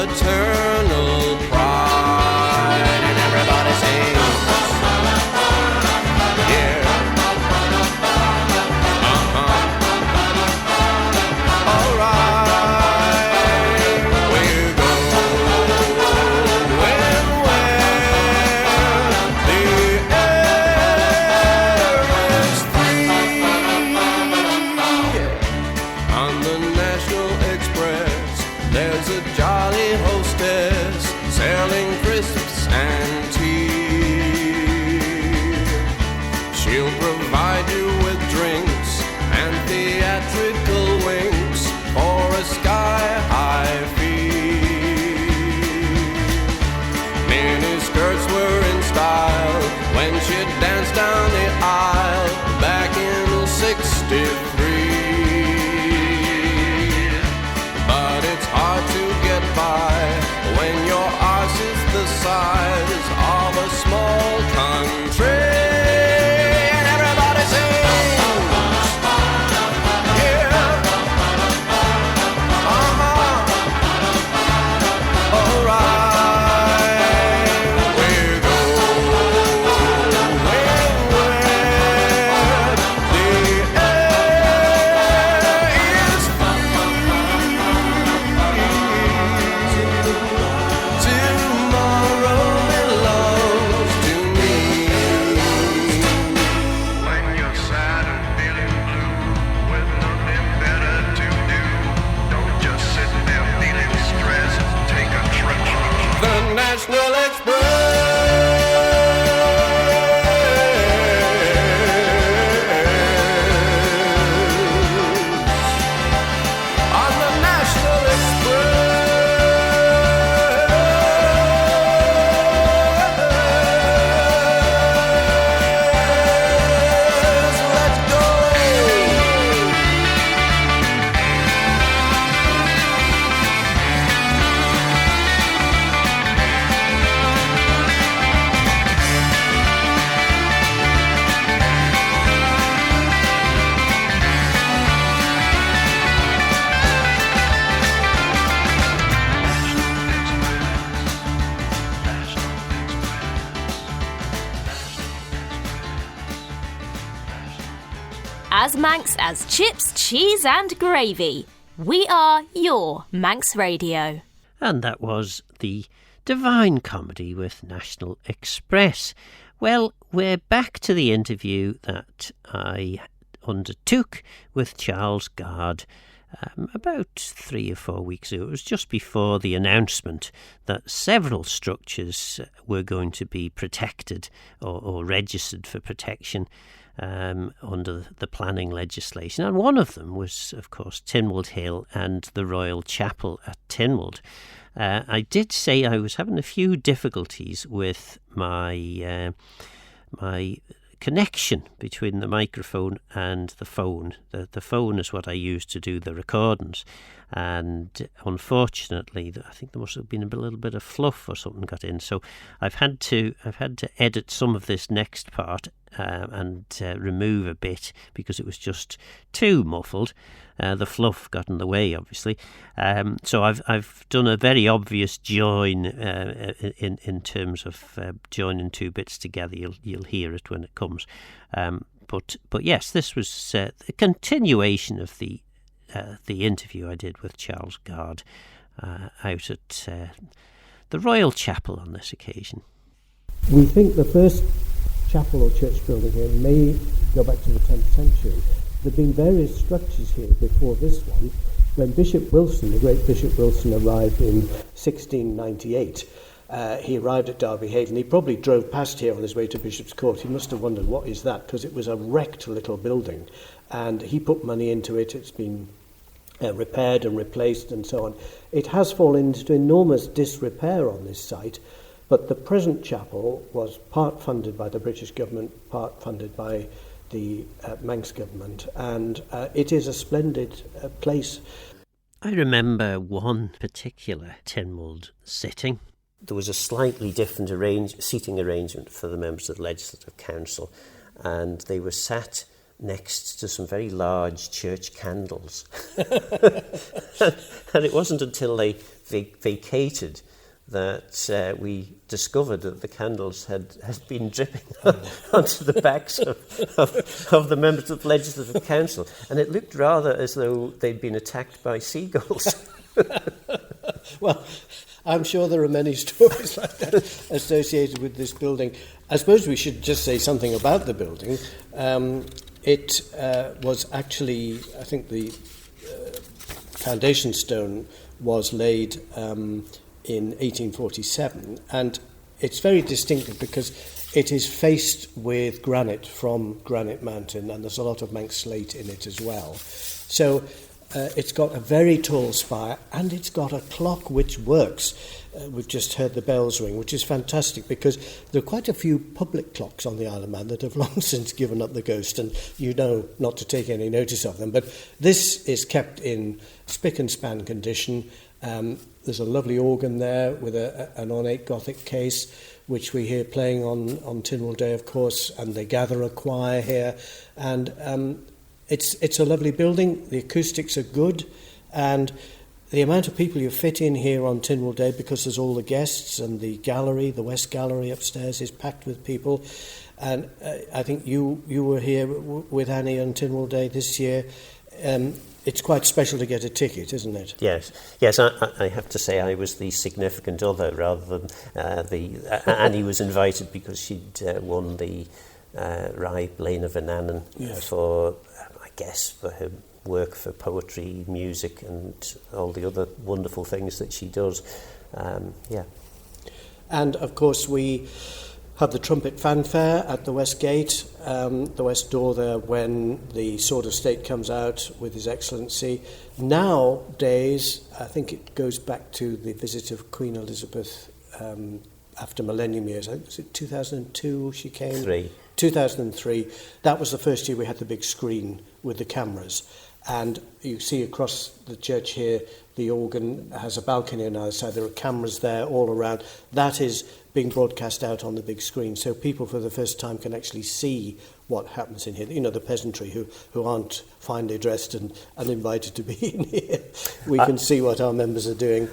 Eternal pride, and everybody sings. Yeah. All right. We're going where the air is free. On the National Express, there's a jolly hostess selling crisps and tea. She'll provide you with drinks and theatrical winks for a sky-high fee. Mini skirts were in style when she danced down the aisle back in '63. But it's hard to get by when your arse is the size of a small country. And everybody sings. Yeah. All right. We're going where the air is tomorrow belongs to me. When you're sad and feeling blue, with nothing better to do, don't just sit there feeling stressed. Take a trip. The National Express. On the National Express. Let's go. As Manx as chips, cheese and gravy. We are your Manx Radio. And that was the Divine Comedy with National Express. Well, we're back to the interview that I undertook with Charles Guard about 3 or 4 weeks ago. It was just before the announcement that several structures were going to be protected or registered for protection under the planning legislation. And one of them was, of course, Tynwald Hill and the Royal Chapel at Tynwald. I did say I was having a few difficulties with my connection between the microphone and the phone. The phone is what I use to do the recordings, and unfortunately, I think there must have been a little bit of fluff or something got in. So I've had to edit some of this next part and remove a bit because it was just too muffled. The fluff got in the way, obviously. So I've done a very obvious join in terms of joining two bits together. You'll hear it when it comes. But yes, this was a continuation of the interview I did with Charles Guard out at the Royal Chapel on this occasion. We think the first chapel or church building here may go back to the 10th century. There have been various structures here before this one. When Bishop Wilson, the great Bishop Wilson, arrived in 1698, he arrived at Derby Haven. He probably drove past here on his way to Bishop's Court. He must have wondered, what is that? Because it was a wrecked little building. And he put money into it. It's been repaired and replaced and so on. It has fallen into enormous disrepair on this site, but the present chapel was part funded by the British government, part funded by the Manx government, and it is a splendid place. I remember one particular Tynwald sitting. There was a slightly different seating arrangement for the members of the Legislative Council, and they were sat next to some very large church candles. And it wasn't until they vacated that we discovered that the candles had been dripping onto the backs of the members of the Legislative Council, and it looked rather as though they'd been attacked by seagulls. Well, I'm sure there are many stories like that associated with this building. I suppose we should just say something about the building. It was actually, I think the foundation stone was laid in 1847, and it's very distinctive because it is faced with granite from Granite Mountain, and there's a lot of Manx slate in it as well. So it's got a very tall spire, and it's got a clock which works. We've just heard the bells ring, which is fantastic because there are quite a few public clocks on the Isle of Man that have long since given up the ghost, and you know not to take any notice of them. But this is kept in spick and span condition. There's a lovely organ there with an ornate Gothic case, which we hear playing on Tynwald Day, of course, and they gather a choir here. And it's a lovely building. The acoustics are good, and the amount of people you fit in here on Tynwald Day, because there's all the guests, and the gallery, the West Gallery upstairs, is packed with people. And I think you were here with Annie on Tynwald Day this year. It's quite special to get a ticket, isn't it? Yes. I have to say I was the significant other rather than Annie was invited because she'd won the Rye Blaine of Manannan for, I guess, for her work for poetry, music, and all the other wonderful things that she does. And of course we have the trumpet fanfare at the West Gate, the West Door there, when the Sword of State comes out with His Excellency. Nowadays, I think it goes back to the visit of Queen Elizabeth after millennium years. I think, was it 2002 she came? 2003. That was the first year we had the big screen with the cameras. And you see across the church here, the organ has a balcony on either side. There are cameras there all around. That is being broadcast out on the big screen, so people for the first time can actually see what happens in here. You know, the peasantry who aren't finely dressed and uninvited to be in here. We can see what our members are doing.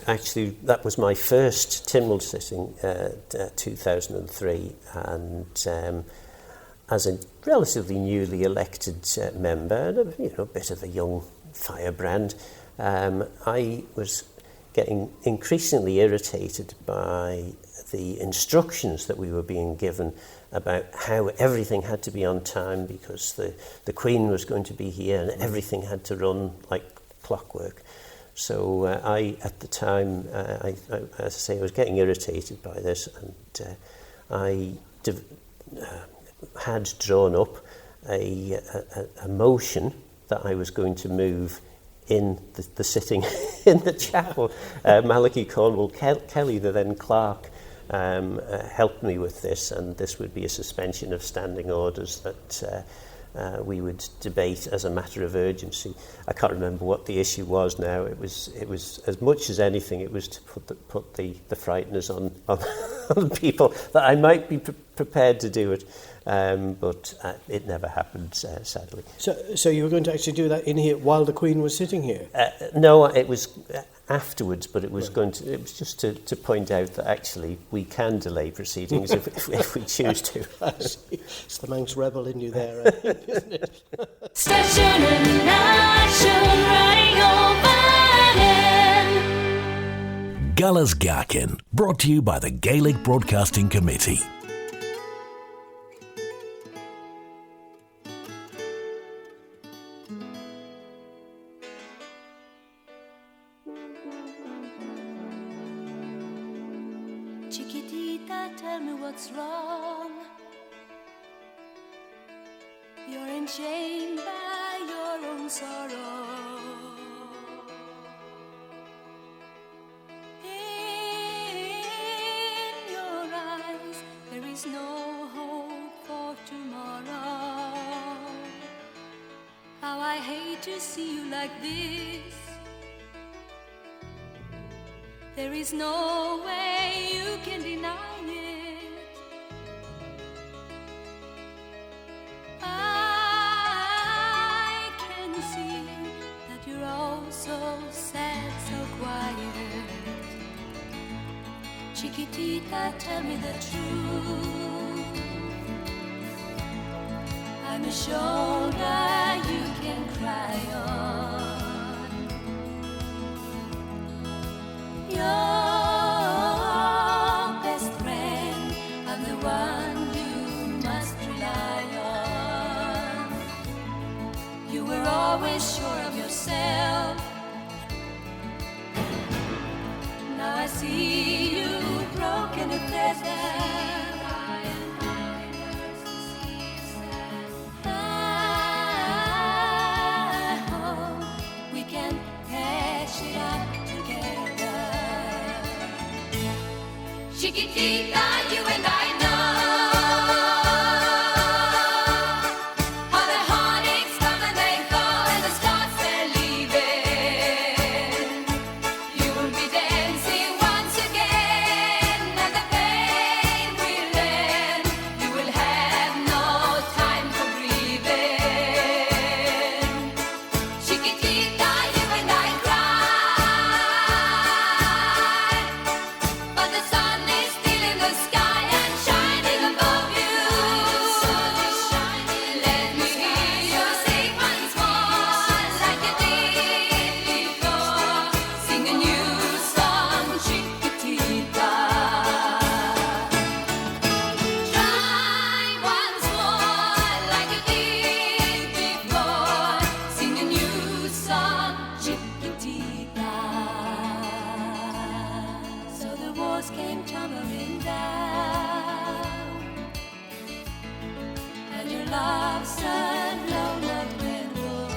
Actually, that was my first Tynwald sitting, 2003, and as a relatively newly elected member, and a bit of a young firebrand, I was getting increasingly irritated by the instructions that we were being given about how everything had to be on time because the Queen was going to be here and everything had to run like clockwork. So at the time, as I say, I was getting irritated by this, and I had drawn up a motion that I was going to move in the sitting in the chapel. Malachi Cornwall Kelly, the then clerk, helped me with this, and this would be a suspension of standing orders that we would debate as a matter of urgency. I can't remember what the issue was now. It was as much as anything, it was to put the frighteners on people that I might be prepared to do it. But it never happened, sadly. So you were going to actually do that in here while the Queen was sitting here? No, it was afterwards, but it was just to point out that actually we can delay proceedings if we choose to. It's the Manx rebel in you there, isn't it? Station and nation running over Guller's Gaccan, brought to you by the Gaelic Broadcasting Committee. Chiquitita, tell me what's wrong. You're enchained by your own sorrow. In your eyes, there is no hope for tomorrow. How I hate to see you like this. There is no way you can deny it. I can see that you're all so sad, so quiet. Chiquitita, tell me the truth. I'm a shoulder you can cry on. Your best friend, I'm the one you must rely on. You were always sure of yourself. Now I see you broken and feathered. I hope we can patch it up together. Chiquitita, you and I know how the heartaches come and they go and the stars they're leaving. You will be dancing once again and the pain will end. You will have no time for breathing. Chiquitita, you and I cry, but the sun is still in the sky and shining above you. Let me hear you sing once more like you did before. Sing a new song, Chiquitita. Try once more like you did before. Sing a new song, Chiquitita. So the walls came tumbling down, and your love said no love dwindled.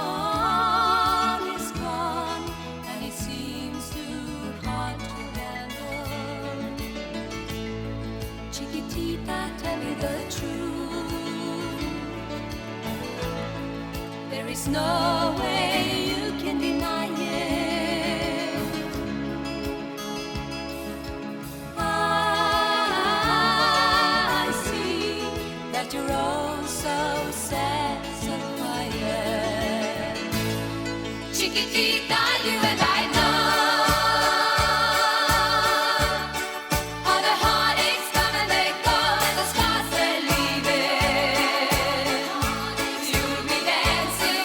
All is gone, and it seems too hard to handle. Chiquitita, tell me the truth. There is no way you can deny it. I see that you're all so sad, so quiet. Chiquitita, you and I know how the heartaches come and they go and the scars they're leaving. You'll be dancing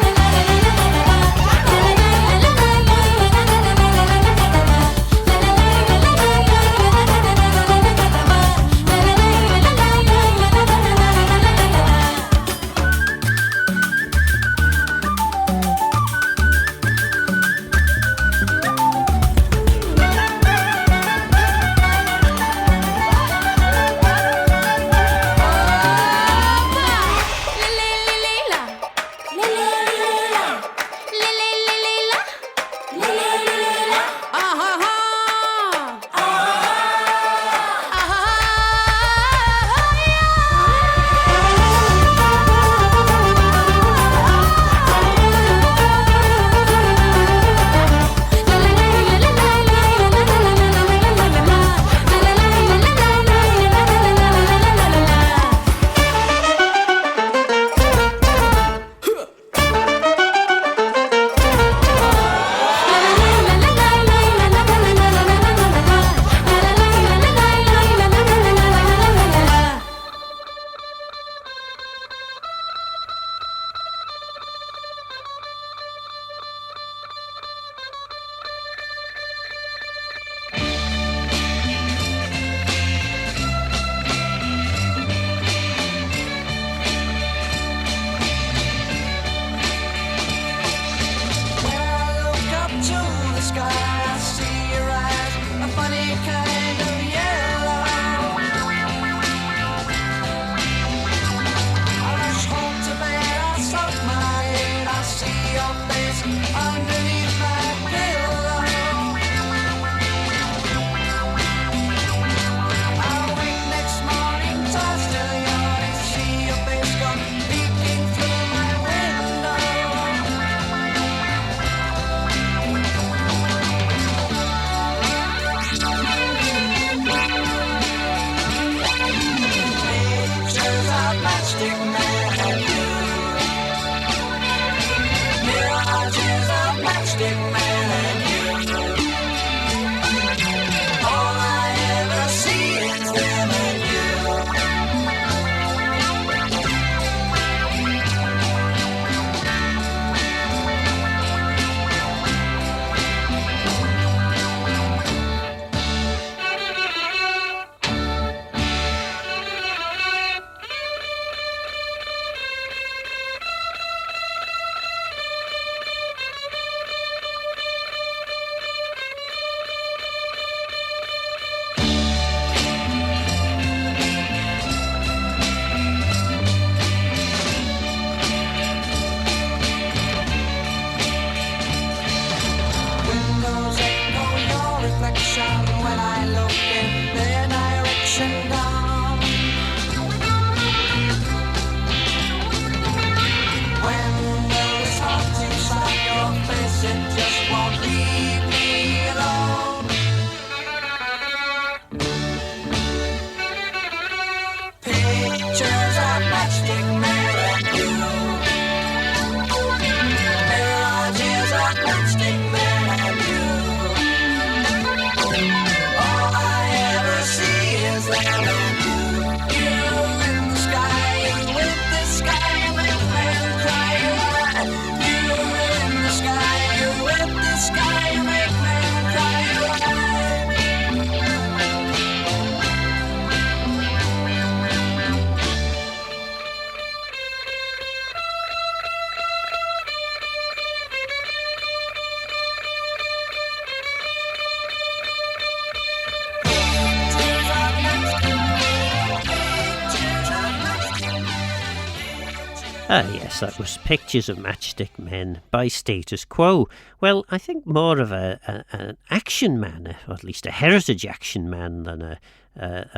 Yes, that was Pictures of Matchstick Men by Status Quo. Well, I think more of an action man, or at least a heritage action man than a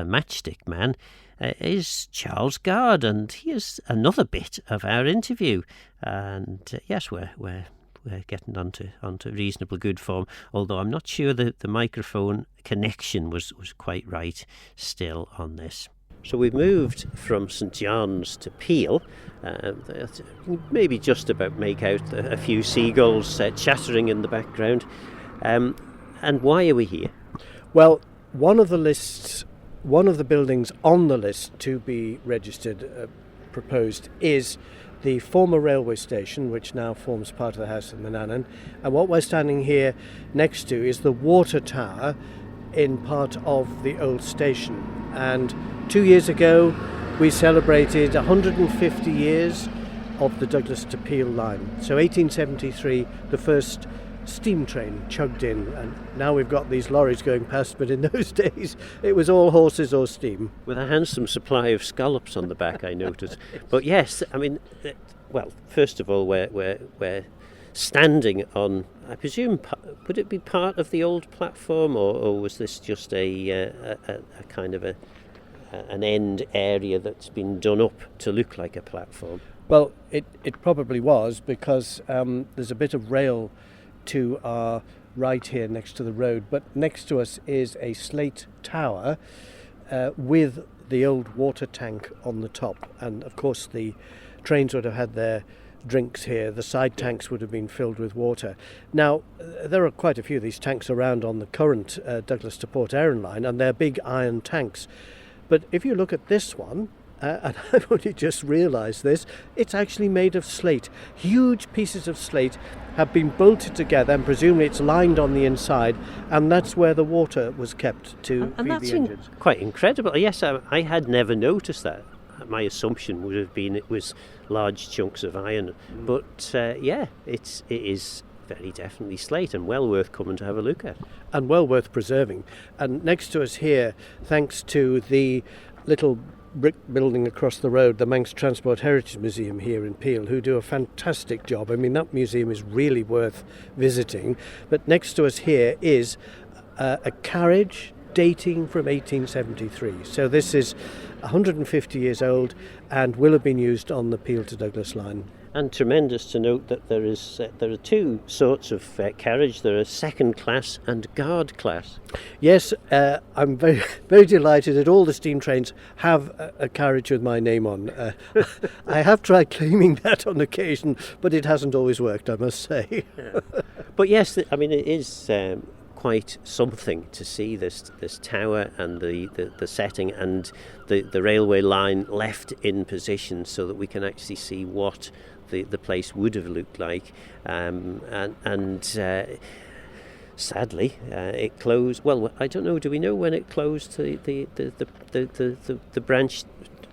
matchstick man, is Charles Gard, and he is another bit of our interview. And yes, we're getting onto reasonable good form, although I'm not sure that the microphone connection was quite right still on this. So we've moved from St John's to Peel. Maybe just about make out a few seagulls chattering in the background. And why are we here? Well, one of the buildings on the list to be registered, proposed, is the former railway station, which now forms part of the House of Manannan. And what we're standing here next to is the water tower in part of the old station. And 2 years ago, we celebrated 150 years of the Douglas to Peel line. So 1873, the first steam train chugged in, and now we've got these lorries going past, but in those days it was all horses or steam. With a handsome supply of scallops on the back, I noticed. But yes, I mean, well, first of all, we're standing on, I presume, would it be part of the old platform, or was this just a kind of an end area that's been done up to look like a platform? Well, it probably was, because there's a bit of rail to our right here next to the road, but next to us is a slate tower with the old water tank on the top, and of course the trains would have had their drinks here. The side tanks would have been filled with water. Now, there are quite a few of these tanks around on the current Douglas to Port Erin line, and they're big iron tanks. But if you look at this one, and I've only just realised this, it's actually made of slate. Huge pieces of slate have been bolted together, and presumably it's lined on the inside, and that's where the water was kept to feed the engines. Quite incredible. Yes, I had never noticed that. My assumption would have been it was large chunks of iron, but yeah, it is very definitely slate, and well worth coming to have a look at. And well worth preserving. And next to us here, thanks to the little brick building across the road, the Manx Transport Heritage Museum here in Peel, who do a fantastic job. I mean, that museum is really worth visiting. But next to us here is a carriage dating from 1873. So this is 150 years old and will have been used on the Peel to Douglas line. And tremendous to note that there are two sorts of carriage. There are second class and guard class. Yes, I'm very, very delighted that all the steam trains have a carriage with my name on. I have tried claiming that on occasion, but it hasn't always worked, I must say. Yeah. But yes, I mean, it is quite something to see this tower and the setting and the railway line left in position so that we can actually see what the place would have looked like, and sadly it closed. Well, I don't know. Do we know when it closed? The branch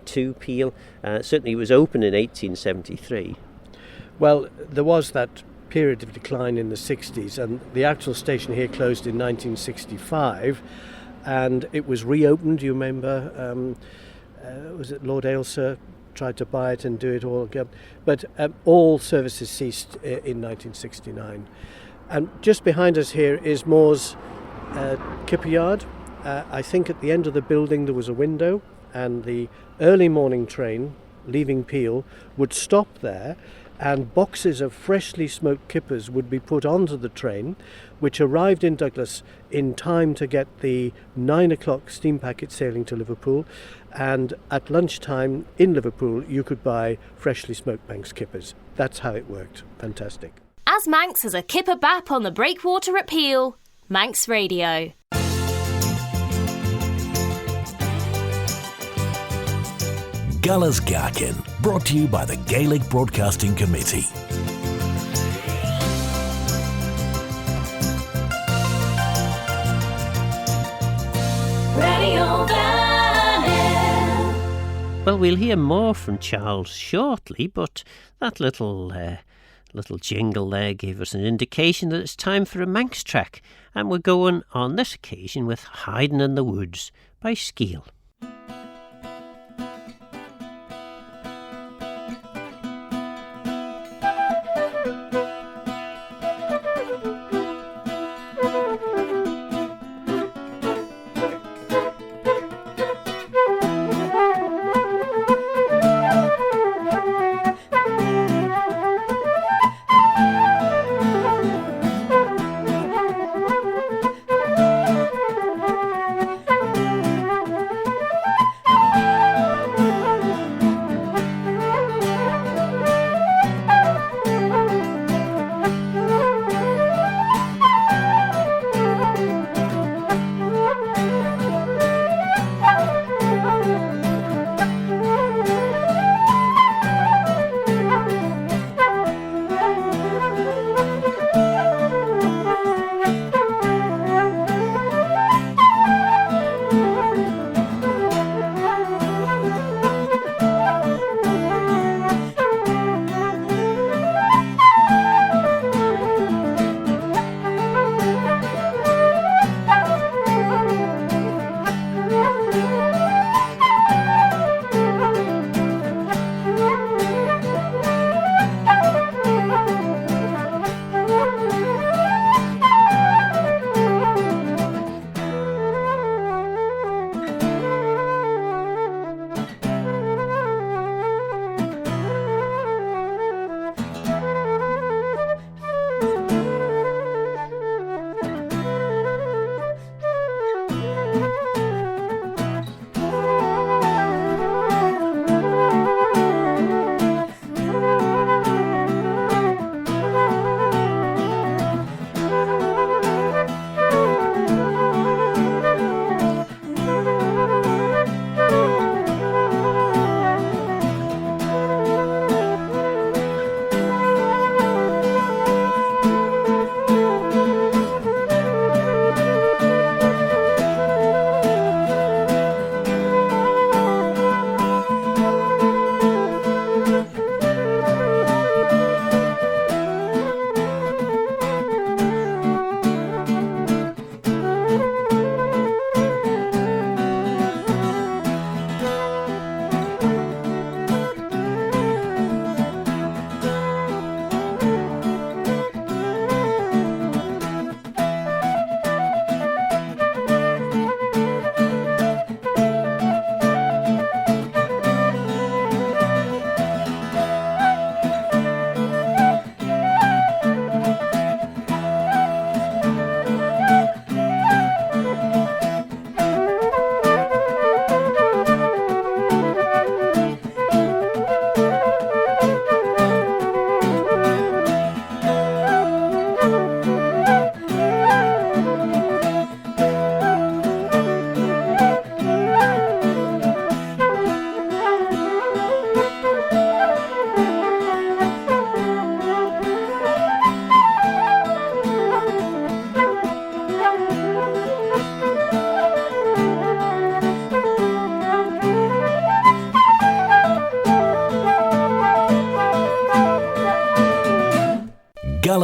to Peel. Certainly, it was open in 1873. Well, there was that period of decline in the 60s, and the actual station here closed in 1965, and it was reopened. You remember? Was it Lord Ailsa tried to buy it and do it all again, but all services ceased in 1969. And just behind us here is Moore's Kipper Yard. I think at the end of the building there was a window, and the early morning train leaving Peel would stop there, and boxes of freshly smoked kippers would be put onto the train, which arrived in Douglas in time to get the 9 o'clock steam packet sailing to Liverpool. And at lunchtime in Liverpool, you could buy freshly smoked Manx kippers. That's how it worked. Fantastic. As Manx has a kipper bap on the breakwater at Peel, Manx Radio. Galla's Gaccan, brought to you by the Gaelic Broadcasting Committee. Radio Manannan. Well, we'll hear more from Charles shortly, but that little jingle there gave us an indication that it's time for a Manx track, and we're going on this occasion with Hiding in the Woods by Skeel.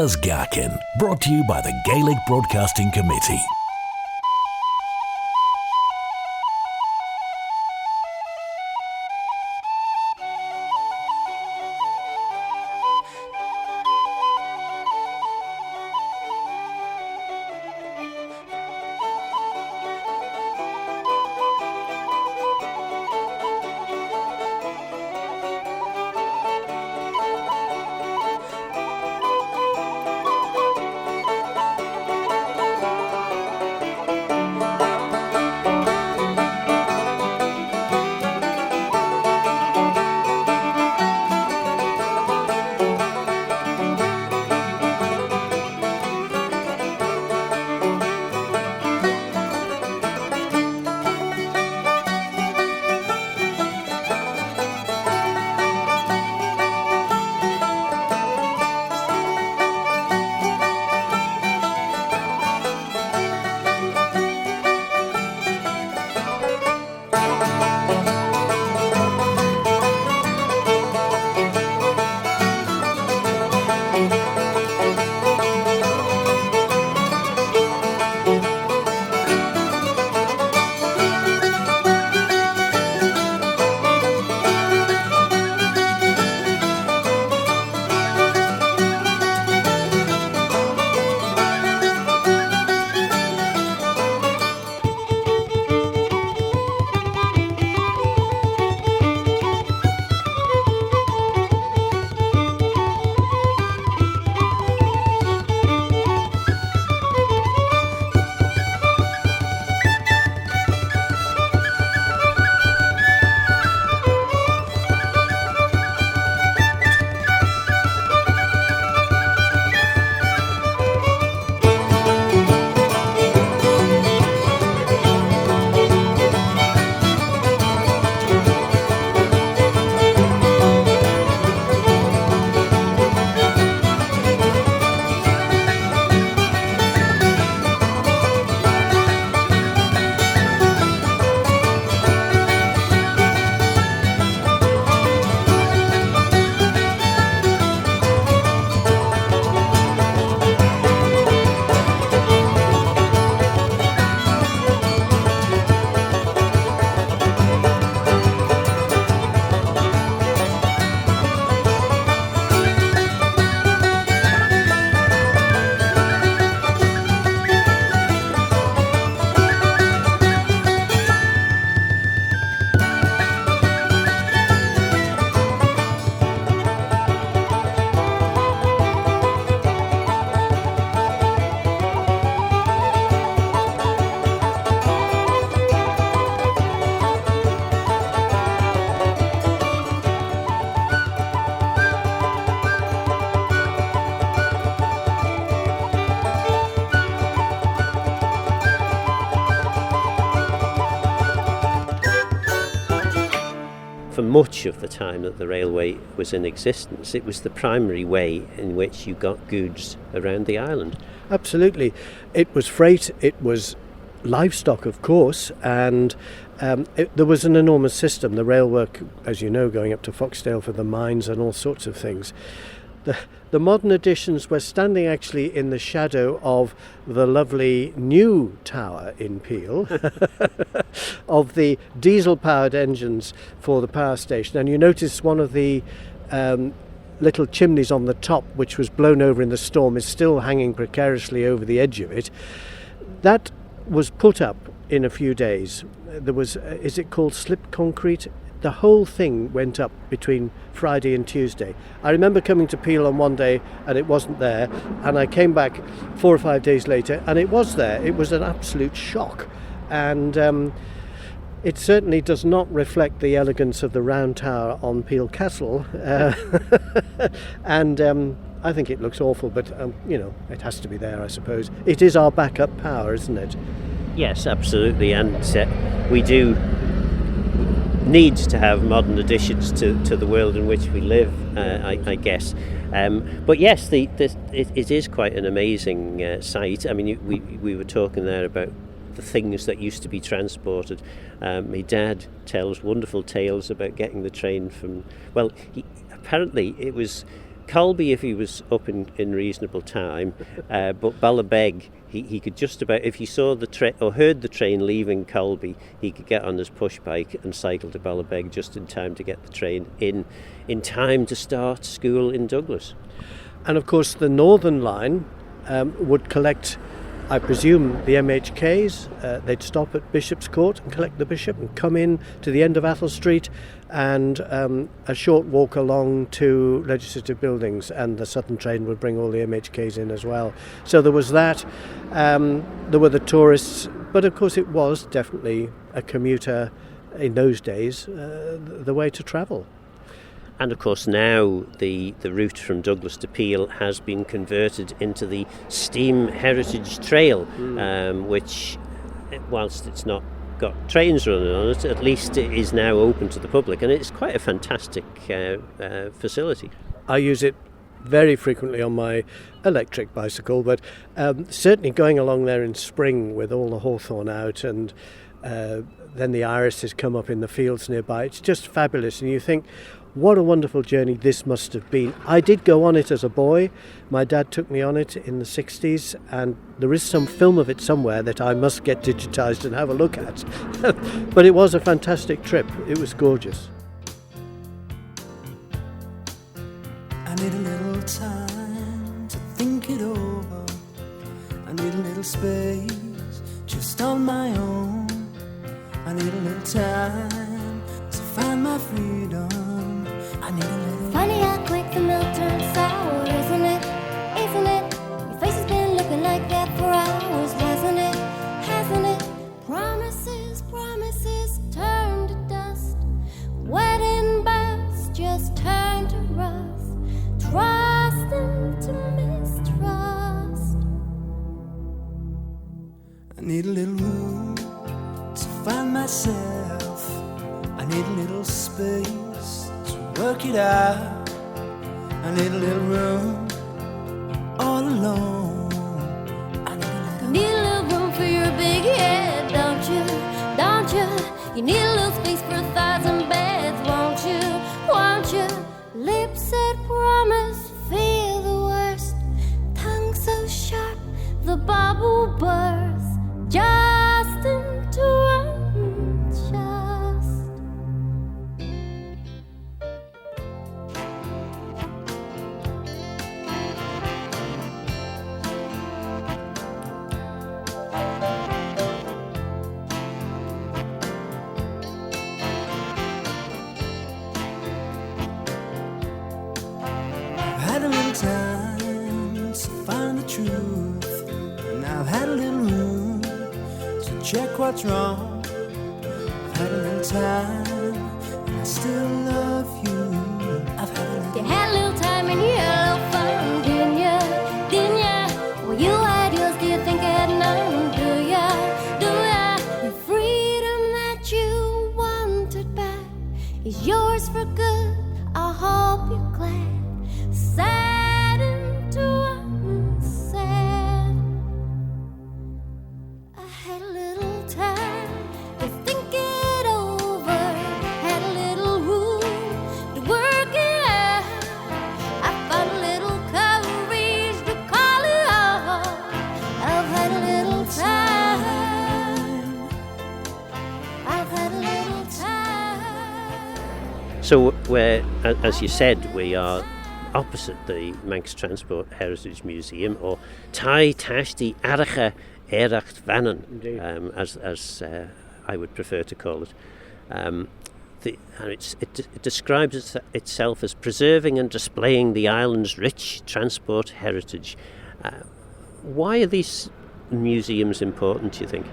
Gala's Gaccan, brought to you by the Gaelic Broadcasting Committee. For much of the time that the railway was in existence, it was the primary way in which you got goods around the island. Absolutely. It was freight, it was livestock, of course, and there was an enormous system. The railwork, as you know, going up to Foxdale for the mines and all sorts of things. The modern additions were standing actually in the shadow of the lovely new tower in Peel, of the diesel-powered engines for the power station. And you notice one of the little chimneys on the top, which was blown over in the storm, is still hanging precariously over the edge of it. That was put up in a few days. There was, is it called slip concrete? The whole thing went up between Friday and Tuesday. I remember coming to Peel on one day and it wasn't there, and I came back 4 or 5 days later and it was there. It was an absolute shock, and it certainly does not reflect the elegance of the round tower on Peel Castle, and I think it looks awful, but you know, it has to be there, I suppose. It is our backup power, isn't it? Yes, absolutely, and we do need to have modern additions to the world in which we live, I guess. But yes, it is quite an amazing sight. I mean, we were talking there about the things that used to be transported. My dad tells wonderful tales about getting the train from, well, apparently it was Colby if he was up in reasonable time, but Ballabeg, he could just about, if he saw the train or heard the train leaving Colby, he could get on his push bike and cycle to Ballabeg just in time to get the train in time to start school in Douglas. And of course the Northern Line would collect, I presume, the MHKs. They'd stop at Bishop's Court and collect the bishop and come in to the end of Athol Street and a short walk along to Legislative Buildings, and the Southern train would bring all the MHKs in as well. So there was that. There were the tourists, but of course it was definitely a commuter in those days, the way to travel. And of course now the route from Douglas to Peel has been converted into the Steam Heritage Trail, which, whilst it's not got trains running on it, at least it is now open to the public, and it's quite a fantastic facility. I use it very frequently on my electric bicycle, but certainly going along there in spring with all the hawthorn out and then the irises come up in the fields nearby, it's just fabulous, and you think, what a wonderful journey this must have been. I did go on it as a boy. My dad took me on it in the 60s, and there is some film of it somewhere that I must get digitised and have a look at. But it was a fantastic trip. It was gorgeous. I need a little time to think it over. I need a little space just on my own. I need a little time to find my freedom. I need a little. Funny how quick the milk turns sour, isn't it? Isn't it? Your face has been looking like that for hours, hasn't it? Hasn't it? Promises, promises turn to dust. Wedding bells just turn to rust. Trust into mistrust. I need a little room to find myself. I need a little space to work it out. I need a little room all alone. You need a little room for your big head, don't you? Don't you? You need a little space for 1,000 beds, won't you? Won't you? Lips said promise, feel the worst. Tongue so sharp, the bubble bursts. Just into unjust. I've had a little time to find the truth, and I've had a little room to check what's wrong. I've had a little time, and I still love you. I've had a little. You had a little time and you had a little fun, didn't ya? Didn't ya? Well, you had yours, do you think I had none? Do ya? Do ya? The freedom that you wanted back is yours for good. I hope you're glad. Sad into unsaid. I had a little time to think it over. Had a little room to work it out. I found a little courage to call it off. I've had a little time. I've had a little time. So we're, as you said, we are opposite the Manx Transport Heritage Museum, or tashtey Eracht Vannan, as I would prefer to call it. And it describes itself as preserving and displaying the island's rich transport heritage. Why are these museums important, do you think?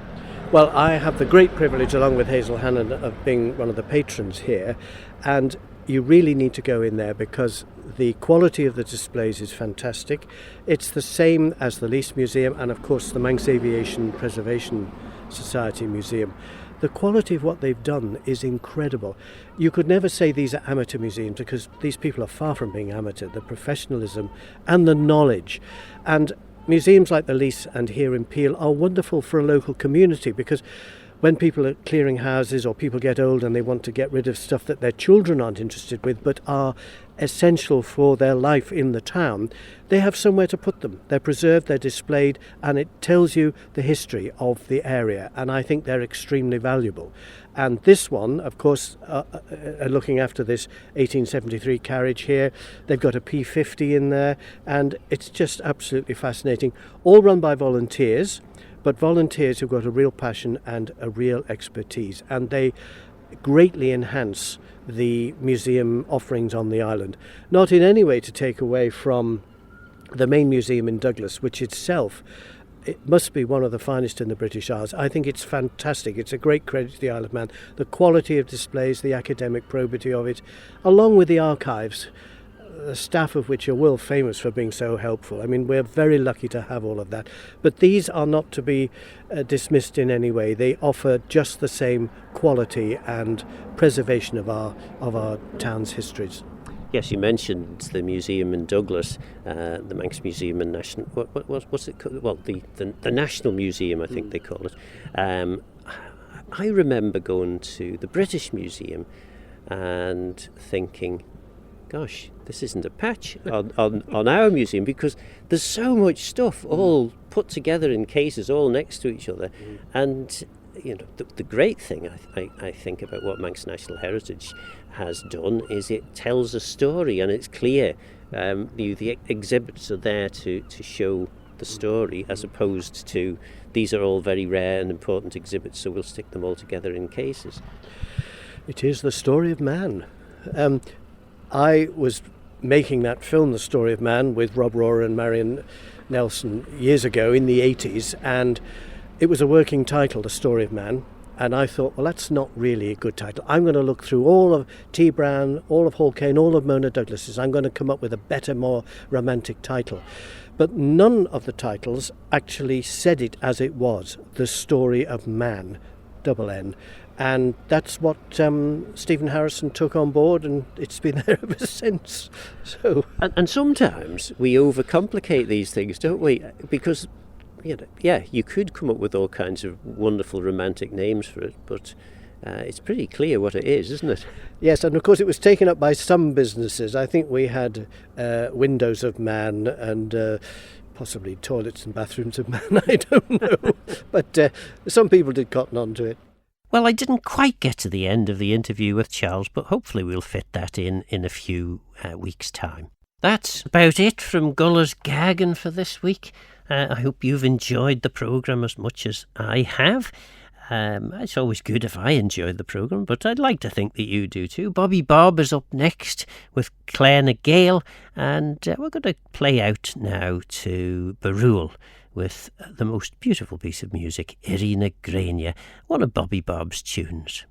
Well, I have the great privilege, along with Hazel Hannon, of being one of the patrons here, and you really need to go in there because the quality of the displays is fantastic. It's the same as the Lease Museum and, of course, the Manx Aviation Preservation Society Museum. The quality of what they've done is incredible. You could never say these are amateur museums because these people are far from being amateur. The professionalism and the knowledge. And museums like the Lease and here in Peel are wonderful for a local community because when people are clearing houses or people get old and they want to get rid of stuff that their children aren't interested with but are essential for their life in the town, they have somewhere to put them. They're preserved, they're displayed, and it tells you the history of the area, and I think they're extremely valuable. And this one, of course, looking after this 1873 carriage here, they've got a P50 in there, and it's just absolutely fascinating. All run by volunteers, but volunteers who've got a real passion and a real expertise, and they greatly enhance the museum offerings on the island. Not in any way to take away from the main museum in Douglas, which itself, it must be one of the finest in the British Isles. I think it's fantastic. It's a great credit to the Isle of Man. The quality of displays, the academic probity of it, along with the archives, the staff of which are world famous for being so helpful. I mean, we're very lucky to have all of that. But these are not to be dismissed in any way. They offer just the same quality and preservation of our town's histories. Yes, you mentioned the museum in Douglas, the Manx Museum and National. What's it called? Well, the National Museum, I think they call it. I remember going to the British Museum and thinking, gosh, this isn't a patch on our museum, because there's so much stuff all put together in cases all next to each other. And you know, the great thing I think about what Manx National Heritage has done is it tells a story, and it's clear. The exhibits are there to show the story, as opposed to these are all very rare and important exhibits, so we'll stick them all together in cases. It is the story of man. I was making that film, The Story of Man, with Rob Rohrer and Marion Nelson years ago in the 80s, and it was a working title, The Story of Man, and I thought, well, that's not really a good title. I'm going to look through all of T. Brown, all of Hall Caine, all of Mona Douglas's. I'm going to come up with a better, more romantic title. But none of the titles actually said it as it was, The Story of Man, double N. And that's what Stephen Harrison took on board, and it's been there ever since. So, and sometimes we overcomplicate these things, don't we? Because, you know, yeah, you could come up with all kinds of wonderful romantic names for it, but it's pretty clear what it is, isn't it? Yes, and of course it was taken up by some businesses. I think we had Windows of Man and possibly Toilets and Bathrooms of Man, I don't know. But some people did cotton on to it. Well, I didn't quite get to the end of the interview with Charles, but hopefully we'll fit that in a few weeks' time. That's about it from Guller's Gaccan for this week. I hope you've enjoyed the programme as much as I have. It's always good if I enjoy the programme, but I'd like to think that you do too. Bobby Bob is up next with Claire na Gael, and we're going to play out now to Barul with the most beautiful piece of music, Irina Grania, one of Bobby Bob's tunes.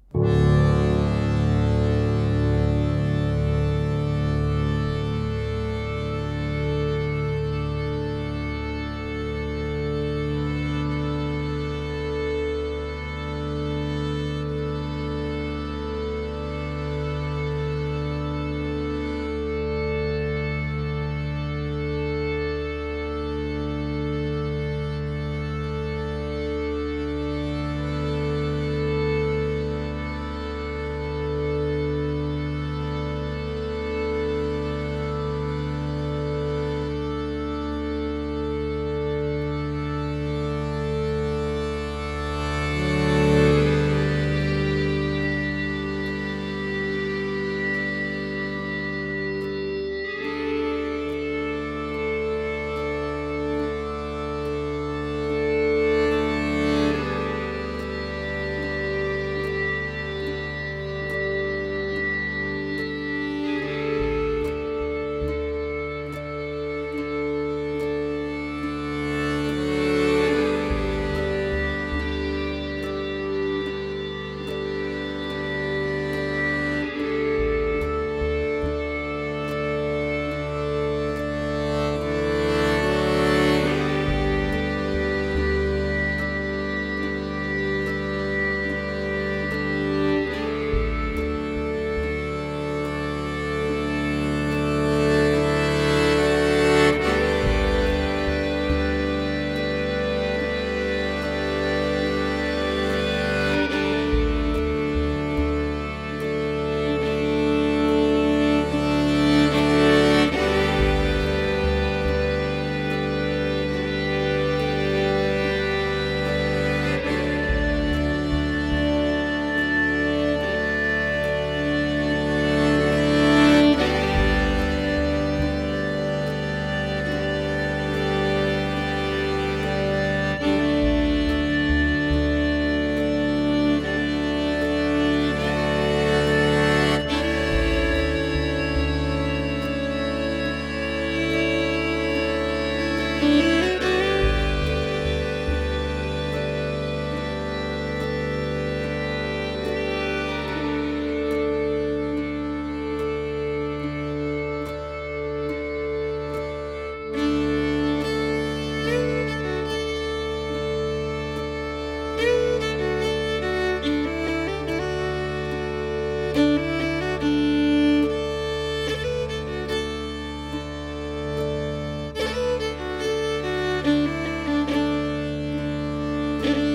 Thank you.